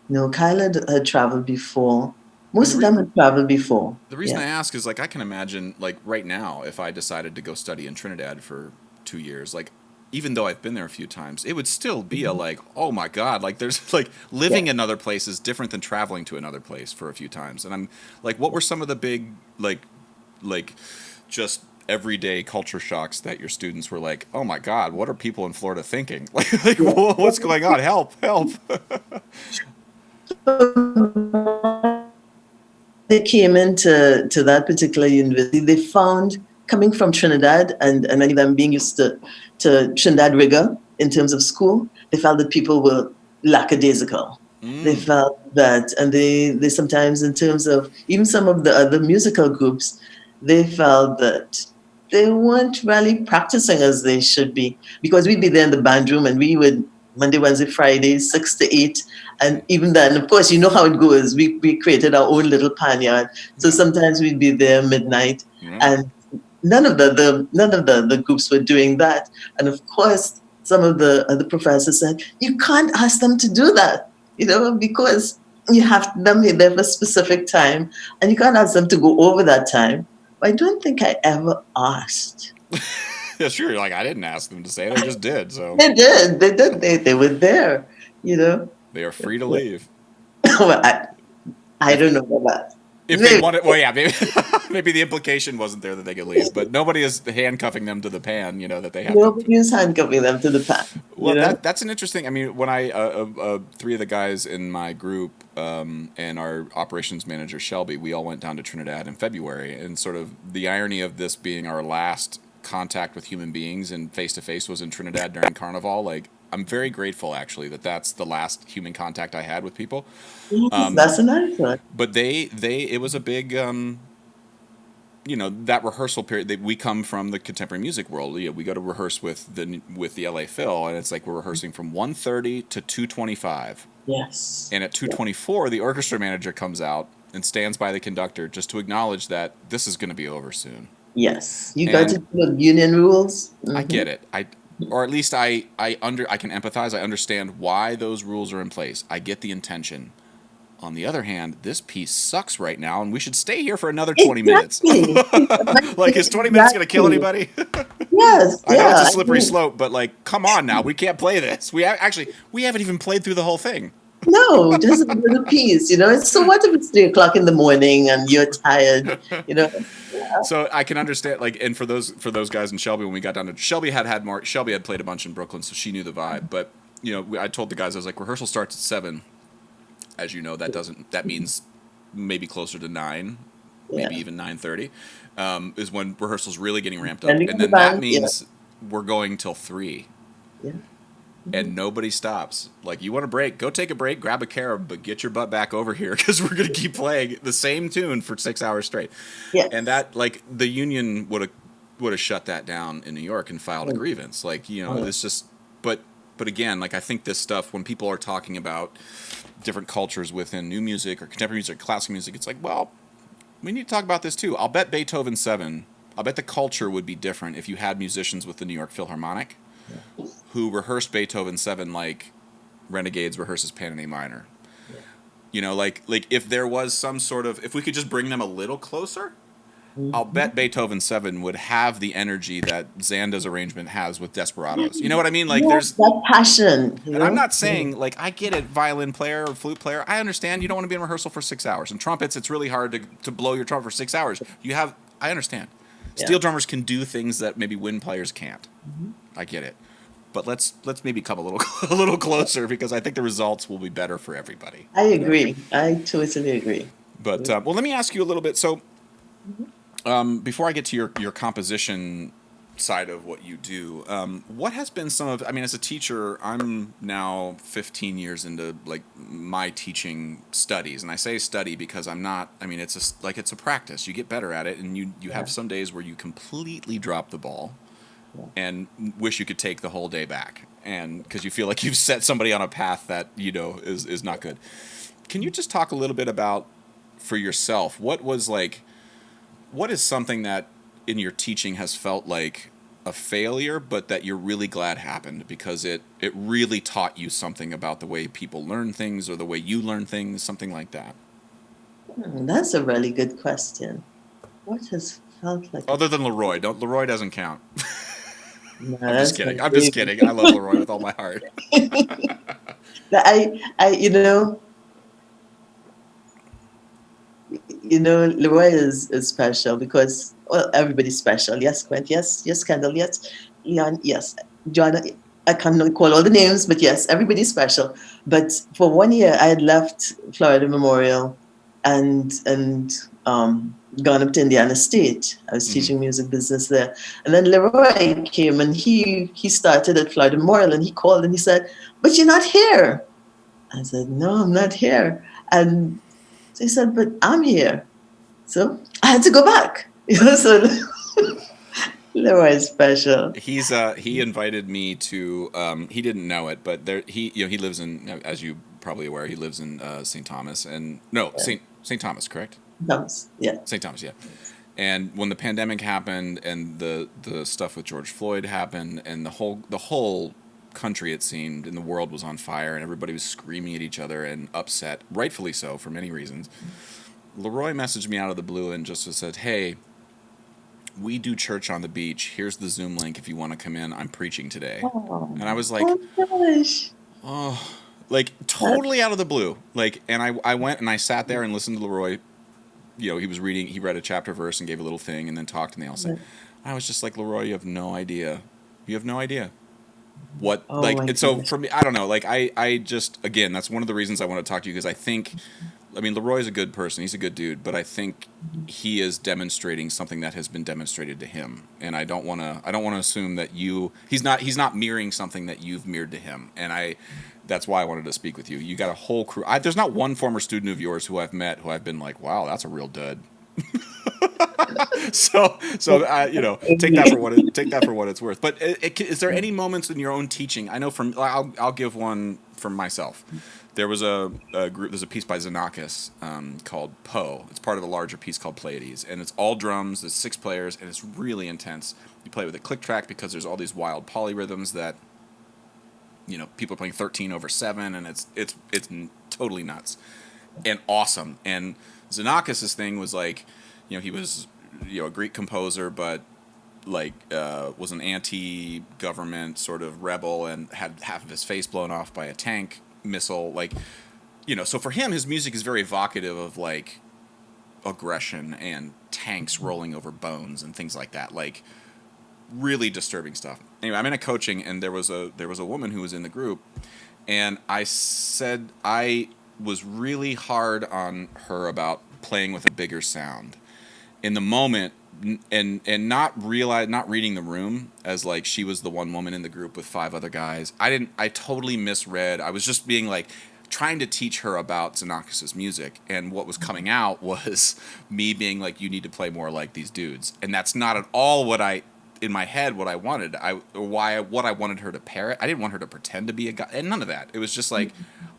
no, Kyle had traveled before. I mean, Most of them had traveled before. the reason Yeah. I ask is like I can imagine like right now if I decided to go study in Trinidad for 2 years, like even though I've been there a few times, it would still be a Mhm. like, oh my god, like there's like Yeah. living in another place is different than traveling to another place for a few times. And I'm like, what were some of the big like just everyday culture shocks that your students were like, oh my god, what are people in Florida thinking? Like Yeah. what's going on? Help, help. They came into that particular university, they found coming from Trinidad and many of them being used to Trinidad rigor in terms of school, they felt that people were lackadaisical. They Mm. felt that, and they sometimes, in terms of even some of the other musical groups, they felt that they weren't really practicing as they should be because we'd be there in the band room and we would Monday, Wednesday, Friday, 6 to 8. And even then, of course, you know how it goes. We created our own little panyard. So Yeah. sometimes we'd be there midnight, Yeah. and none of the groups were doing that. And of course, some of the other professors said, you can't ask them to do that, because you have them there for a specific time, and you can't ask them to go over that time. But I don't think I ever asked. Yeah, sure. Like I didn't ask them to say it; I just did. So They did. They did. They were there. they are free to Yeah. leave. Well, I If don't know about that. If they wanted, well, yeah, maybe, maybe the implication wasn't there that they could leave, but nobody is handcuffing them to the pan, that they have to. Nobody is handcuffing them to the pan, Well, that's an interesting. I mean, when I three of the guys in my group and our operations manager Shelby, we all went down to Trinidad in February, and sort of the irony of this being our last contact with human beings and face to face was in Trinidad during Carnival. Like, I'm very grateful actually that that's the last human contact I had with people. Yes, that's a nice one. But it was a big that rehearsal period. We come from the contemporary music world. We go to rehearse with the LA Phil, and it's like we're rehearsing from 1:30 to 2:25. Yes. And at 2:24, the orchestra manager comes out and stands by the conductor just to acknowledge that this is going to be over soon. Yes, you got to do union rules. I get it. Or at least I can empathize. I understand why those rules are in place. I get the intention. On the other hand, this piece sucks right now, and we should stay here for another 20 minutes. Like, is 20 minutes going to kill anybody? Yes. I know it's a slippery slope, but, like, come on now. We can't play this. We haven't even played through the whole thing. No, just a little piece, It's, so what if it's 3:00 in the morning and you're tired, Yeah. So I can understand, like, and for those guys in Shelby, when we got down to Shelby had played a bunch in Brooklyn, so she knew the vibe. But I told the guys, I was like, rehearsal starts at 7. As you know, that means maybe closer to 9, maybe even 9:30, is when rehearsal's really getting ramped up, and then that means we're going till 3. Yeah. And nobody stops. Like, you want a break? Go take a break, grab a carob, but get your butt back over here because we're gonna keep playing the same tune for 6 hours straight. Yeah. And that, like, the union would have shut that down in New York and filed a grievance. Like, it's just. But again, like, I think this stuff, when people are talking about different cultures within new music or contemporary music, classical music, it's like, well, we need to talk about this too. I'll bet Beethoven 7. I'll bet the culture would be different if you had musicians with the New York Philharmonic who rehearsed Beethoven 7 like Renegades rehearses Pan in A minor. Yeah. Like if there was some sort of, if we could just bring them a little closer, I'll bet Beethoven 7 would have the energy that Zanda's arrangement has with Desperados. You know what I mean? Like, there's that passion. And I'm not saying, like, I get it, violin player or flute player. I understand you don't want to be in rehearsal for 6 hours. And trumpets, it's really hard to blow your trumpet for 6 hours. I understand. Steel drummers can do things that maybe wind players can't. I get it. But let's maybe come a little closer, because I think the results will be better for everybody. I agree. I totally agree. But well, let me ask you a little bit. So before I get to your composition side of what you do, what has been as a teacher, I'm now 15 years into, like, my teaching studies, and I say study because it's a practice. You get better at it, and you have some days where you completely drop the ball and wish you could take the whole day back, and because you feel like you've set somebody on a path that is not good. Can you just talk a little bit about, for yourself, what is something that in your teaching has felt like a failure, but that you're really glad happened because it really taught you something about the way people learn things or the way you learn things, something like that? That's a really good question. What has felt like... Other than Leroy. Leroy doesn't count. No, I'm just kidding. I love Leroy with all my heart. Leroy is special because, well, everybody's special. Yes, Quint. Yes, Kendall. Yes, Leon. Yes, John. I can't call all the names, but yes, everybody's special. But for 1 year, I had left Florida Memorial and gone up to Indiana State. I was teaching music business there. And then Leroy came, and he started at Florida Memorial, and he called and he said, "But you're not here." I said, "No, I'm not here." And so he said, "But I'm here." So I had to go back. So Leroy is special. He invited me to. He didn't know it, but he lives in, as you probably aware, he lives in St. Thomas St. Thomas, correct? Thomas, yeah. St. Thomas, yeah. And when the pandemic happened and the stuff with George Floyd happened and the whole country, it seemed, and the world was on fire and everybody was screaming at each other and upset, rightfully so for many reasons, Leroy messaged me out of the blue and just said, "Hey, we do church on the beach. Here's the Zoom link if you want to come in. I'm preaching today." Oh, and I was like, gosh. Oh, like totally out of the blue. Like, and I went and I sat there and listened to Leroy he was reading, he read a chapter verse and gave a little thing and then talked, and they all said, Yeah. I was just like, Leroy, you have no idea. You have no idea what, Oh like, my and so goodness. for me, I don't know, like, I just, again, that's one of the reasons I want to talk to you, because I think, I mean, Leroy's a good person, he's a good dude, but I think he is demonstrating something that has been demonstrated to him, and I don't want to assume that he's not mirroring something that you've mirrored to him, and that's why I wanted to speak with you. You got a whole crew. There's not one former student of yours who I've met who I've been like, wow, that's a real dud. Take that for what it's worth. But is there any moments in your own teaching? I know I'll give one from myself. There was a group. There's a piece by Xenakis called Poe. It's part of a larger piece called Pleiades, and it's all drums. There's 6 players, and it's really intense. You play with a click track because there's all these wild polyrhythms that people are playing 13 over 7, and it's totally nuts and awesome. And Xenakis' thing was like, he was a Greek composer, but like was an anti-government sort of rebel and had half of his face blown off by a tank missile. Like, so for him, his music is very evocative of like aggression and tanks rolling over bones and things like that. Like really disturbing stuff. Anyway, I'm in a coaching, and there was a woman who was in the group, and I said I was really hard on her about playing with a bigger sound in the moment, and not reading the room as like she was the one woman in the group with 5 other guys. I totally misread. I was just being like trying to teach her about Xenakis' music, and what was coming out was me being like, you need to play more like these dudes, and that's not at all what I in my head what I wanted. What I wanted her to parrot. I didn't want her to pretend to be a guy, and none of that. It was just like,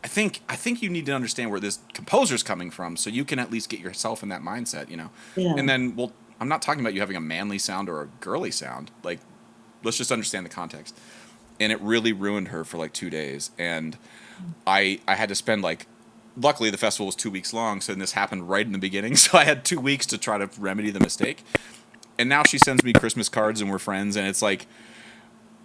I think you need to understand where this composer's coming from, so you can at least get yourself in that mindset. Yeah. And then, well, I'm not talking about you having a manly sound or a girly sound. Like, let's just understand the context. And it really ruined her for like 2 days, and I had to spend like. Luckily, the festival was 2 weeks long, so this happened right in the beginning. So I had 2 weeks to try to remedy the mistake. And now she sends me Christmas cards, and we're friends, and it's like,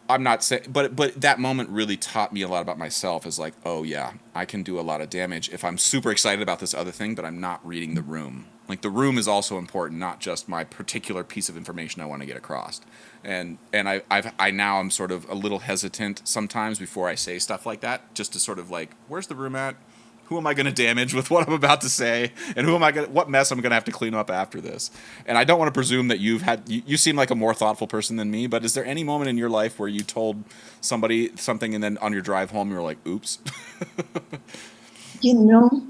I'm not saying, but that moment really taught me a lot about myself. Is like, oh yeah, I can do a lot of damage if I'm super excited about this other thing, but I'm not reading the room. Like the room is also important, not just my particular piece of information I want to get across. And I now I'm sort of a little hesitant sometimes before I say stuff like that, just to sort of like, where's the room at? Who am I going to damage with what I'm about to say, and what mess I'm going to have to clean up after this? And I don't want to presume that you seem like a more thoughtful person than me, but is there any moment in your life where you told somebody something, and then on your drive home you were like, oops? You know,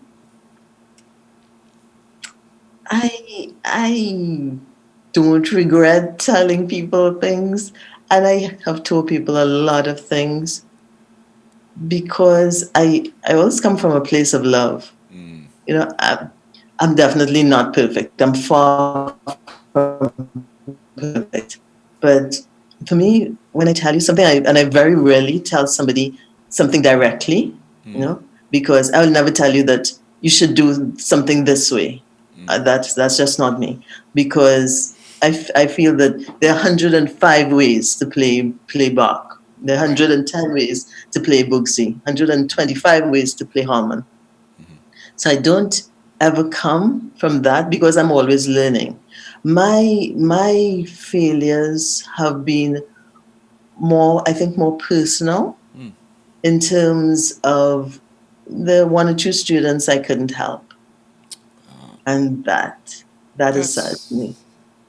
I don't regret telling people things, and I have told people a lot of things because I always come from a place of love. Mm, I'm definitely not perfect. I'm far from perfect. But for me, when I tell you something, and I very rarely tell somebody something directly, mm, because I will never tell you that you should do something this way. mm. That's just not me. Because I feel that there are 105 ways to play Bach. There are Right. 110 ways to play Bugsy, 125 ways to play Harmon. Mm-hmm. So I don't ever come from that because I'm always learning. My failures have been more, I think, more personal Mm. in terms of the 1 or 2 students I couldn't help, and that is sad to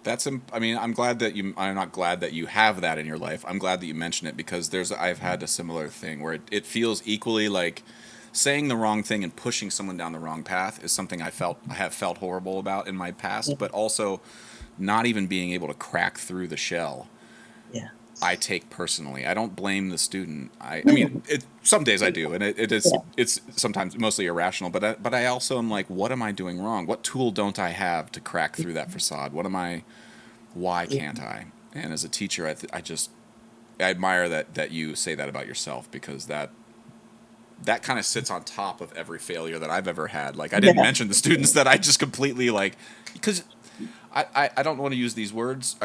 That's me. I mean, I'm not glad that you have that in your life. I'm glad that you mention it, because I've had a similar thing where it feels equally like saying the wrong thing and pushing someone down the wrong path is something I have felt horrible about in my past, but also not even being able to crack through the shell. Yeah. I take personally. I don't blame the student. I No. mean, some days I do, and Yeah. it's sometimes mostly irrational. But I also am like, what am I doing wrong? What tool don't I have to crack through that facade? What am I? Why Yeah. can't I? And as a teacher, I admire that you say that about yourself, because that kind of sits on top of every failure that I've ever had. Like, I didn't Yeah. mention the students that I just completely like, because I don't want to use these words.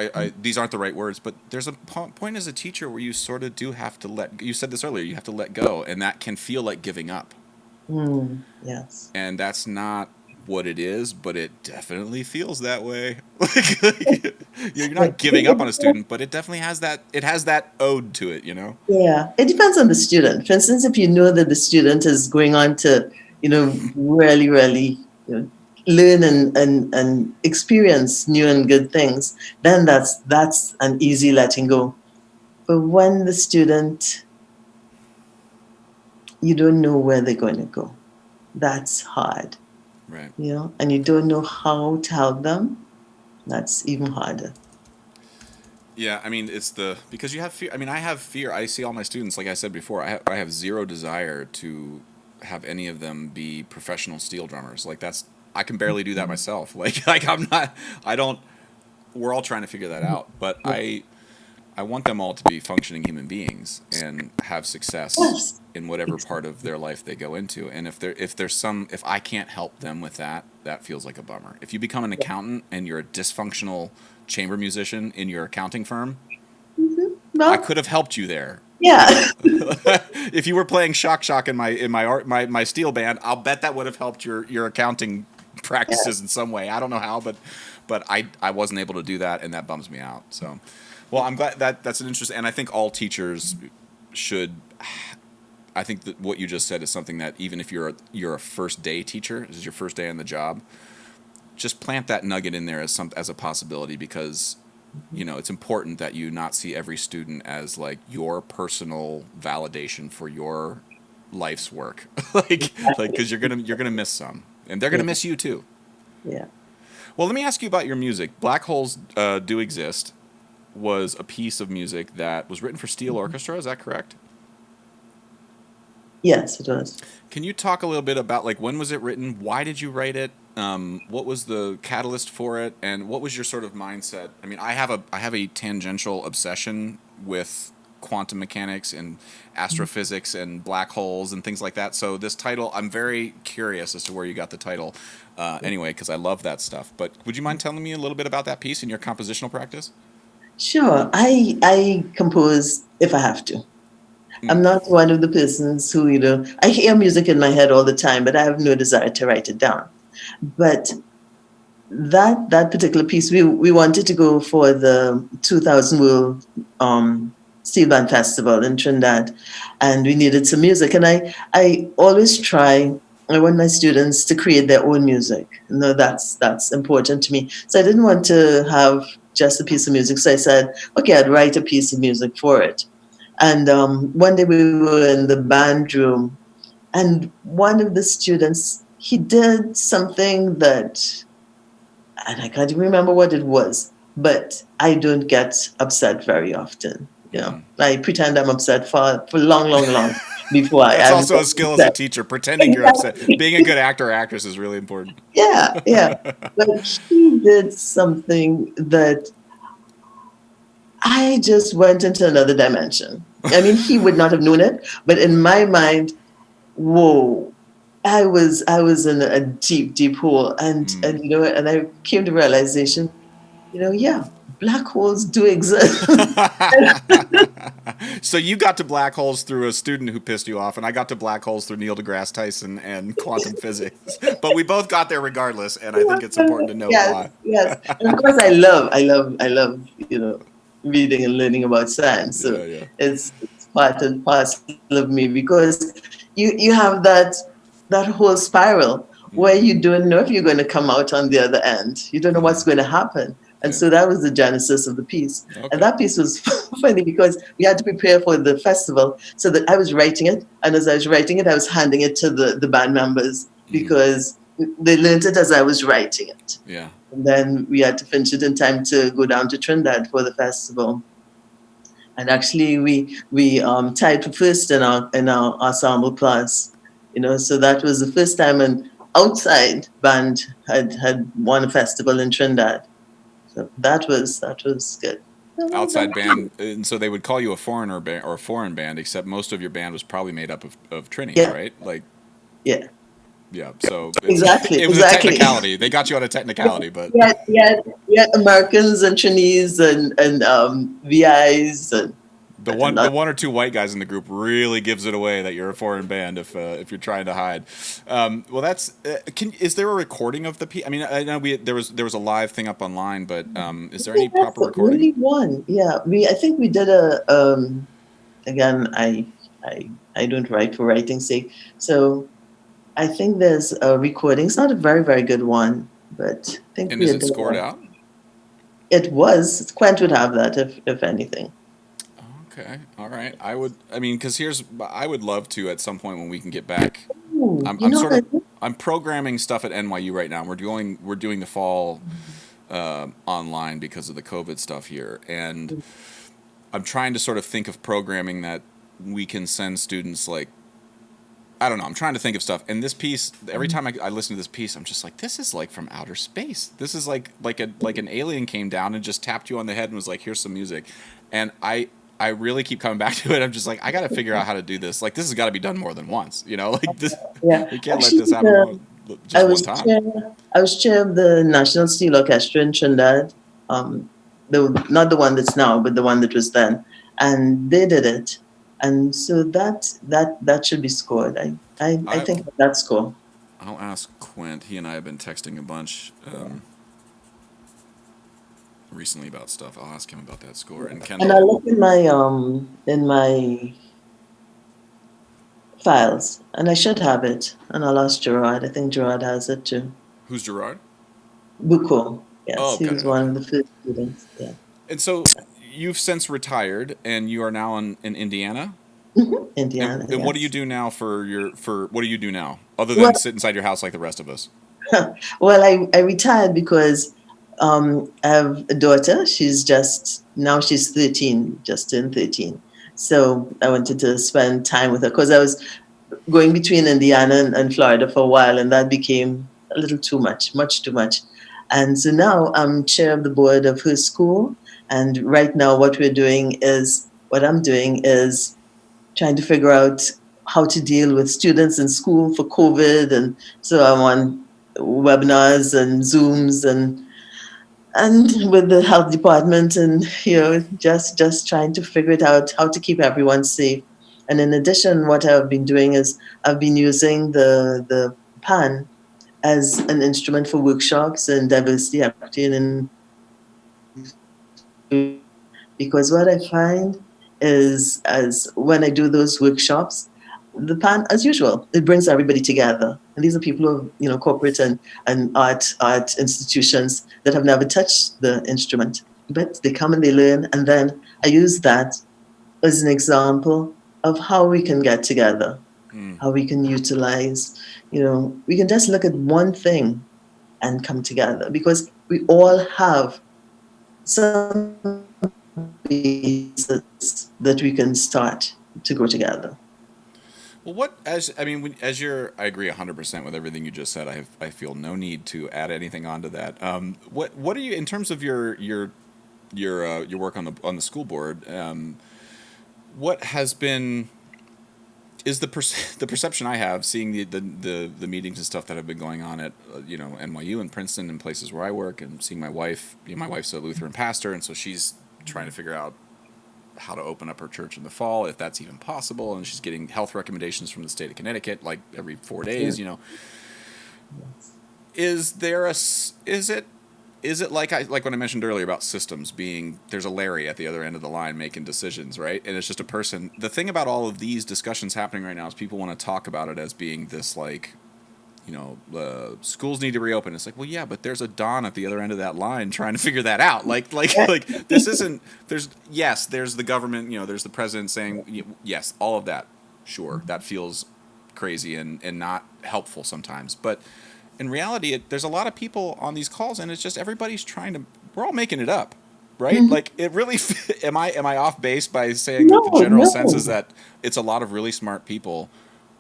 These aren't the right words, but there's a point as a teacher where you sort of do have to you said this earlier, you have to let go, and that can feel like giving up. Yes. And that's not what it is, but it definitely feels that way. Like, you're not giving up on a student, but it definitely has that. It has that ode to it, you know. Yeah, it depends on the student. For instance, if you know that the student is going on to, really, really, learn and experience new and good things, then that's an easy letting go. But when the student, you don't know where they're going to go, that's hard, Right. and you don't know how to help them, that's even harder. Yeah, I mean, it's the because you have fear. I mean, I have fear. I see all my students, like I said before, I have zero desire to have any of them be professional steel drummers. Like that's I can barely do that myself. Like I'm not. I don't. We're all trying to figure that out. But I want them all to be functioning human beings and have success Yes, in whatever part of their life they go into. And if I can't help them with that, that feels like a bummer. If you become an accountant and you're a dysfunctional chamber musician in your accounting firm, I well, could have helped you there. yeah. If you were playing shock in my steel band, I'll bet that would have helped your accounting practices in some way. I don't know how, but I wasn't able to do that, and that bums me out. So, well, I'm glad that's an interesting, and I think all teachers should. I think that what you just said is something that even if you're a first day teacher, this is your first day on the job, just plant that nugget in there as a possibility because it's important that you not see every student as like your personal validation for your life's work. like because you're gonna miss some and they're gonna Yeah, miss you too. yeah. Well, let me ask you about your music. Black Holes Do Exist was a piece of music that was written for steel orchestra, is that correct? Yes, it was. Can you talk a little bit about like when was it written? Why did you write it? What was the catalyst for it? And what was your sort of mindset? I mean, I have a tangential obsession with quantum mechanics and astrophysics and black holes and things like that. So this title, I'm very curious as to where you got the title. Anyway, because I love that stuff. But would you mind telling me a little bit about that piece in your compositional practice? Sure. I compose if I have to. I'm Mm, not one of the persons who, I hear music in my head all the time, but I have no desire to write it down. But that particular piece, we wanted to go for the 2000 World Steel Band Festival in Trinidad, and we needed some music. And I always try. I want my students to create their own music. That's important to me. So I didn't want to have just a piece of music. So I said, okay, I'd write a piece of music for it. And one day we were in the band room, and one of the students, he did something that, and I can't even remember what it was, but I don't get upset very often. mm. I pretend I'm upset for long, long, long before That's I'm also a skill as a upset. teacher. Pretending you're upset. Exactly. Being a good actor or actress is really important. Yeah, yeah. But he did something that I just went into another dimension. I mean, he would not have known it, but in my mind, whoa, I was in a deep, deep hole, and Mm. and I came to realization, yeah, black holes do exist. So you got to black holes through a student who pissed you off, and I got to black holes through Neil deGrasse Tyson and quantum physics. But we both got there regardless, and I think it's important to note Yes, why. yes, and of course, I love, reading and learning about science. So Yeah, yeah. it's part and parcel of me because you have that whole spiral where Mm-hmm. you don't know if you're going to come out on the other end. You don't know Mm-hmm. what's going to happen. And Yeah. so that was the genesis of the piece. And Okay. that piece was funny because we had to prepare for the festival. So that I was writing it. And as I was writing it, I was handing it to the band members Mm-hmm. because they learned it as I was writing it. Yeah. And then we had to finish it in time to go down to Trinidad for the festival. And actually, we tied for first in our ensemble class. So that was the first time an outside band had won a festival in Trinidad. So that was good. Outside band, and so they would call you a foreigner band or a foreign band, except most of your band was probably made up of Trinis, Yeah, right? Like, yeah, yeah. So it's exactly, it was a exactly. technicality. They got you on a technicality, but Yeah, yeah, yeah. Americans and Chinese and VIs and The but I'm one the not. one or two white guys in the group really gives it away that you're a foreign band if you're trying to hide. Well, that's is there a recording of the piece? I mean, I know there was a live thing up online, but is there Yeah, any proper that's recording? only one. Yeah, I think we did a again. I don't write for writing's sake, so I think there's a recording. It's not a very good one, but I think And we is had it done scored one. out? It was Quent would have that if anything. Okay, all right. I mean, because I would love to at some point when we can get back. Ooh, I'm, you I'm know sort what? of I'm programming stuff at NYU right now. We're doing the fall online because of the COVID stuff here, and I'm trying to sort of think of programming that we can send students like I don't know. I'm trying to think of stuff, and this piece. Every time I listen to this piece, I'm just like, this is like from outer space. This is like an alien came down and just tapped you on the head and was like, "Here's some music," and I really keep coming back to it. I'm just like, I got to figure out how to do this. Like, this has got to be done more than once. Like this, Yeah, we can't let actually, this happen I just one was time. chair. I was chair of the National Steel Orchestra in Trinidad. Um, not the one that's now, but the one that was then, and they did it, and so that should be scored. I I think that's score. I'll ask Quint. He and I have been texting a bunch recently about stuff. I'll ask him about that score. And And I Kendall, look in my files, and I should have it. And I'll ask Gerard. I think Gerard has it too. who's Gerard? Buko. Yes, Oh, he got was it. one Okay. of the first students. Yeah. And so you've since retired, and you are now in Indiana. And Indiana, and what do you yes. do now for what do you do now other than Well, sit inside your house like the rest of us? well, I retired because I have a daughter. She's 13, just turned 13. So I wanted to spend time with her because I was going between Indiana and Florida for a while, and that became a little too much too much. And so now I'm chair of the board of her school. And right now, what I'm doing is trying to figure out how to deal with students in school for COVID. And so I'm on webinars and Zooms and with the health department and just trying to figure it out how to keep everyone safe. And in addition, what I've been doing is I've been using the pan as an instrument for workshops and diversity, equity, and because what I find is as when I do those workshops, the pan, as usual, it brings everybody together. And these are people who have, corporate and art institutions that have never touched the instrument. But they come and they learn, and then I use that as an example of how we can get together, Mm. how we can utilize, we can just look at one thing and come together because we all have some basis that we can start to go together. Well, what as I mean, as you're, I agree 100% with everything you just said. I feel no need to add anything onto that. What are you in terms of your work on the school board? What has been is the perception I have seeing the meetings and stuff that have been going on at NYU and Princeton and places where I work and seeing my wife. My wife's a Lutheran pastor, and so she's trying to figure out how to open up her church in the fall if that's even possible, and she's getting health recommendations from the state of Connecticut like every 4 days. Is there a is it like when I mentioned earlier about systems being there's a Larry at the other end of the line making decisions, right? And it's just a person. The thing about all of these discussions happening right now is people want to talk about it as being this like, schools need to reopen. It's like, well, yeah, but there's a Don at the other end of that line trying to figure that out. Like this isn't. There's the government. There's the president saying yes, all of that. Sure, that feels crazy and not helpful sometimes, but in reality, there's a lot of people on these calls, and it's just everybody's trying to. We're all making it up, right? Mhm. Like it really. Am I off base by saying that the No, general sense is no. that it's a lot of really smart people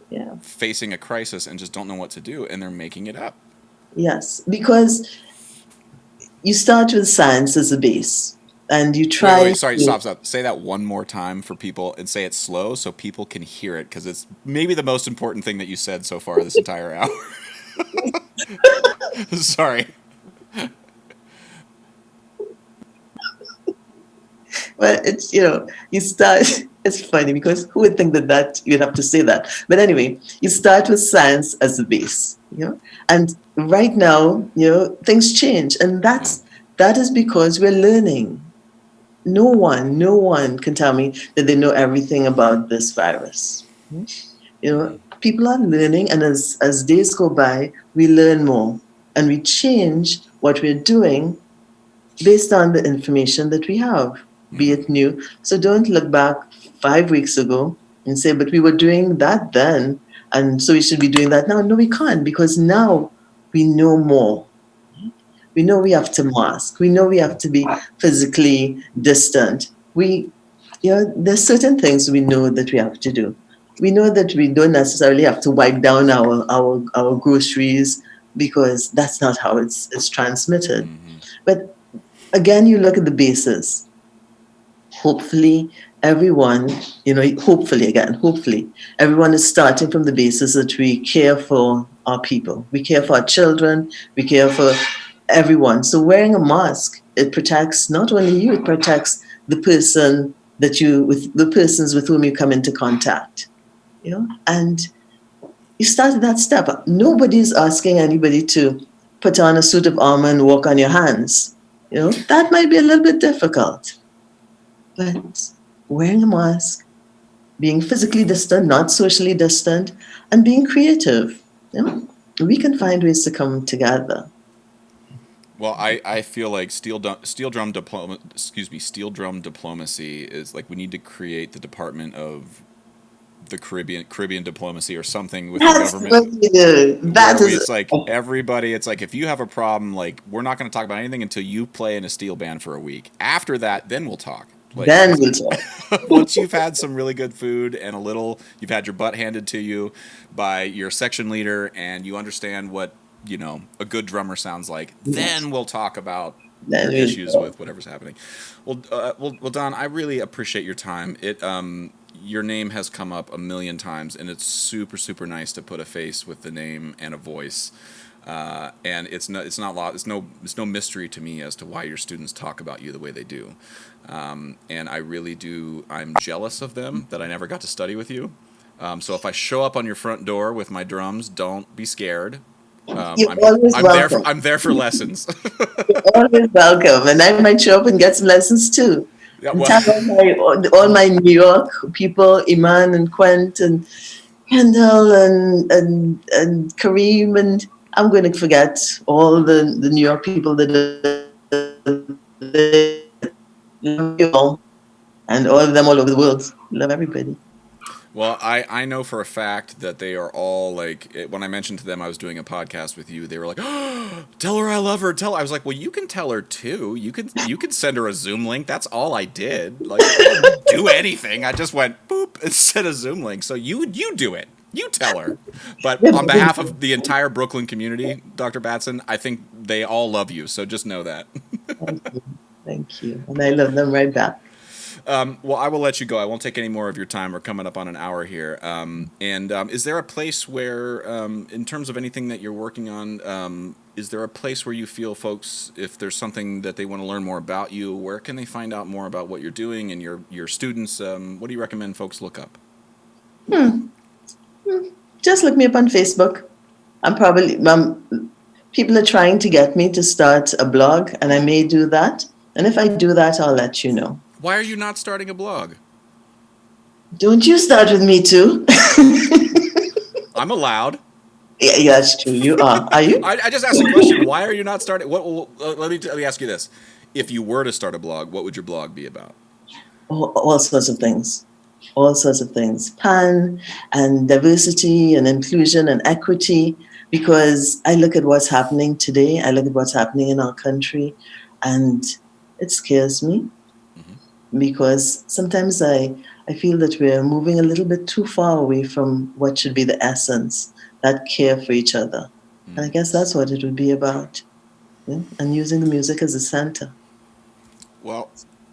Yeah. facing a crisis and just don't know what to do, and they're making it up. Yes. Because you start with science as a base and you Wait, wait, try wait. Sorry, to, stop. Say that one more time for people, and say it slow so people can hear it, because it's maybe the most important thing that you said so far this entire hour. Sorry. Well, it's, you start, it's funny because who would think that you'd have to say that? But anyway, you start with science as the base, and right now, things change. And Yeah. that is because we're learning. No one can tell me that they know everything about this virus. People are learning, and as days go by, we learn more and we change what we're doing based on the information that we have, be Mm-hmm. it new. So don't look back 5 weeks ago and say, but we were doing that then, and so we should be doing that now. No, we can't, because now we know more. We know we have to mask. We know we have to be physically distant. There's certain things we know that we have to do. We know that we don't necessarily have to wipe down our groceries, because that's not how it's transmitted. Mm-hmm. But again, you look at the basis. Hopefully, everyone, hopefully, everyone is starting from the basis that we care for our people. We care for our children. We care for everyone. So wearing a mask, it protects not only you, it protects the persons with whom you come into contact. And you started that step. Nobody's asking anybody to put on a suit of armor and walk on your hands. That might be a little bit difficult, but wearing a mask, being physically distant, not socially distant, and being creative, we can find ways to come together. Well, I feel like steel drum diplomacy is like we need to create the Department of the Caribbean diplomacy or something with the That's government what we do. where That we is, it's like everybody it's like if you have a problem, like we're not going to talk about anything until you play in a steel band for a week. After that, then we'll talk. Like then we'll talk. once you've had some really good food and you've had your butt handed to you by your section leader and you understand what a good drummer sounds like, Yes, then we'll talk about then your we'll issues talk. with whatever's happening. Well, Don, I really appreciate your time. Your name has come up a million times, and it's super, super nice to put a face with the name and a voice. And it's no mystery to me as to why your students talk about you the way they do. And I really do. I'm jealous of them that I never got to study with you. So if I show up on your front door with my drums, don't be scared. You're always welcome. I'm there for lessons. Always welcome. And I might show up and get some lessons too. Yeah, And well, tell all my New York people, Iman and Quent and Kendall and Kareem, and I'm going to forget all the New York people that are there. Love you all, and all of them all over the world. Love everybody. well, I know for a fact that they are all like when I mentioned to them I was doing a podcast with you, they were like, oh, "Tell her I love her." I was like, "Well, you can tell her too. You can send her a Zoom link. That's all I did. Like, I didn't do anything. I just went boop and sent a Zoom link. So you do it. You tell her." But on behalf of the entire Brooklyn community, Dr. Batson, I think they all love you. So just know that. Thank you. Thank you. And I love them right back. Well, I will let you go. I won't take any more of your time. We're coming up on an hour here. And is there a place where, in terms of anything that you're working on, is there a place where you feel folks, if there's something that they want to learn more about you, where can they find out more about what you're doing and your students? What do you recommend folks look up? Just look me up on Facebook. I'm probably people are trying to get me to start a blog, and I may do that. And if I do that, I'll let you know. Why are you not starting a blog? Don't you start with me too? I'm allowed. Yeah, that's true. You are. Are you? I just asked a question. Why are you not starting? Let me ask you this: if you were to start a blog, what would your blog be about? All sorts of things. All sorts of things. Pan and diversity and inclusion and equity. Because I look at what's happening today. I look at what's happening in our country, and it scares me. Because sometimes I feel that we're moving a little bit too far away from what should be the essence, that care for each other. And I guess that's what it would be about. And using the music as a center. Well,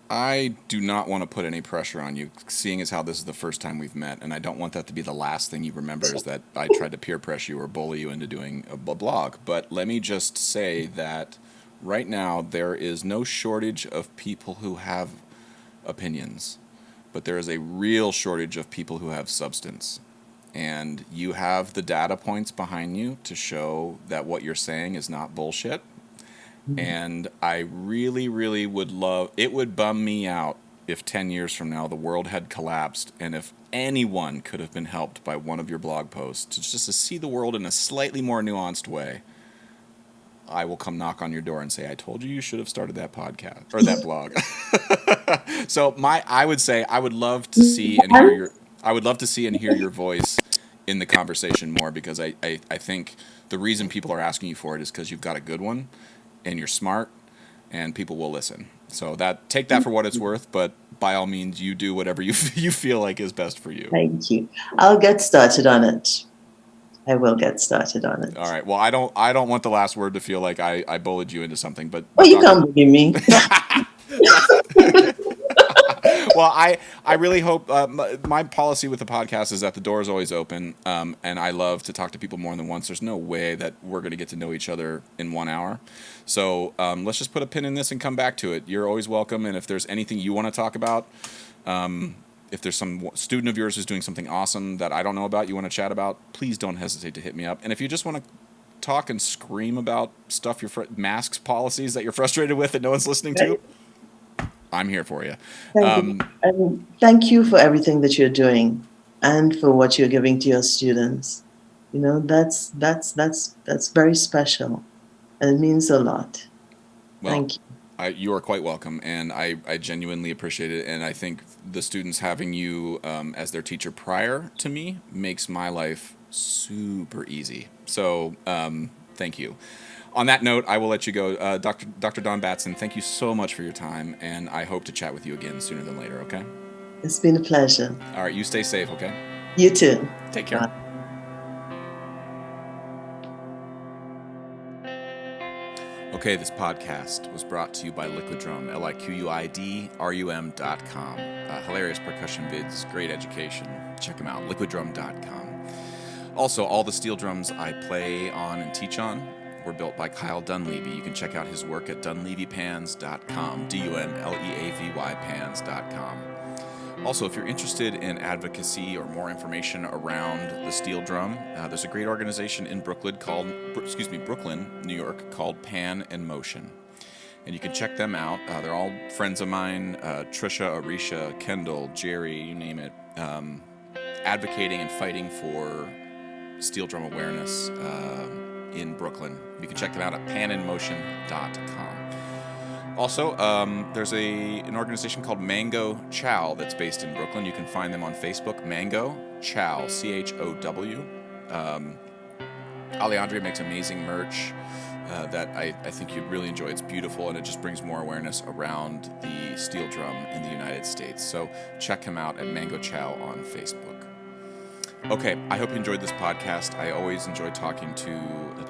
I do not want to put any pressure on you, seeing as how this is the first time we've met, and I don't want that to be the last thing you remember is that I tried to peer pressure you or bully you into doing a blog. But let me just say that right now there is no shortage of people who have opinions, but there is a real shortage of people who have substance. And you have the data points behind you to show that what you're saying is not bullshit. And I really, really would love, it would bum me out if 10 years from now the world had collapsed and if anyone could have been helped by one of your blog posts just to see the world in a slightly more nuanced way. I will come knock on your door and say, I told you should have started that podcast or that blog. So I would say I would love to see and hear your voice in the conversation more, because I think the reason people are asking you for it is because you've got a good one and you're smart and people will listen. So take that for what it's worth, but by all means, you do whatever you feel like is best for you. Thank you. I'll get started on it. I will get started on it. All right. Well, I don't want the last word to feel like I bullied you into something, but you can't bully me. Well, I really hope my policy with the podcast is that the door is always open, and I love to talk to people more than once. There's no way that we're going to get to know each other in 1 hour. So let's just put a pin in this and come back to it. You're always welcome, and if there's anything you want to talk about, if there's some student of yours who's doing something awesome that I don't know about, you want to chat about, please don't hesitate to hit me up. And if you just want to talk and scream about stuff, masks policies that you're frustrated with that no one's listening to, I'm here for you. Thank you for everything that you're doing and for what you're giving to your students. You know, that's very special, and it means a lot. Well, thank you. You are quite welcome, and I genuinely appreciate it. And I think the students having you as their teacher prior to me makes my life super easy. So thank you. On that note, I will let you go. Dr. Dawn Batson, thank you so much for your time, and I hope to chat with you again sooner than later, okay? It's been a pleasure. All right, you stay safe, okay? You too. Take care. Bye. Okay, this podcast was brought to you by Liquid Drum, LIQUIDRUM.com. Hilarious percussion vids, great education. Check them out, liquiddrum.com. Also, all the steel drums I play on and teach on were built by Kyle Dunleavy. You can check out his work at dunleavypans.com, DUNLEAVY pans.com. Also, if you're interested in advocacy or more information around the steel drum, there's a great organization in Brooklyn, New York, called Pan in Motion. And you can check them out. They're all friends of mine, Trisha, Arisha, Kendall, Jerry, you name it, advocating and fighting for steel drum awareness in Brooklyn. You can check them out at paninmotion.com. Also, there's an organization called Mango Chow that's based in Brooklyn. You can find them on Facebook, Mango Chow, CHOW. Alejandra makes amazing merch that I think you'd really enjoy. It's beautiful, and it just brings more awareness around the steel drum in the United States. So check him out at Mango Chow on Facebook. Okay, I hope you enjoyed this podcast. I always enjoy talking to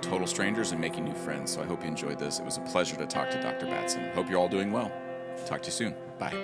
total strangers and making new friends, so I hope you enjoyed this. It was a pleasure to talk to Dr. Batson. Hope you're all doing well. Talk to you soon. Bye.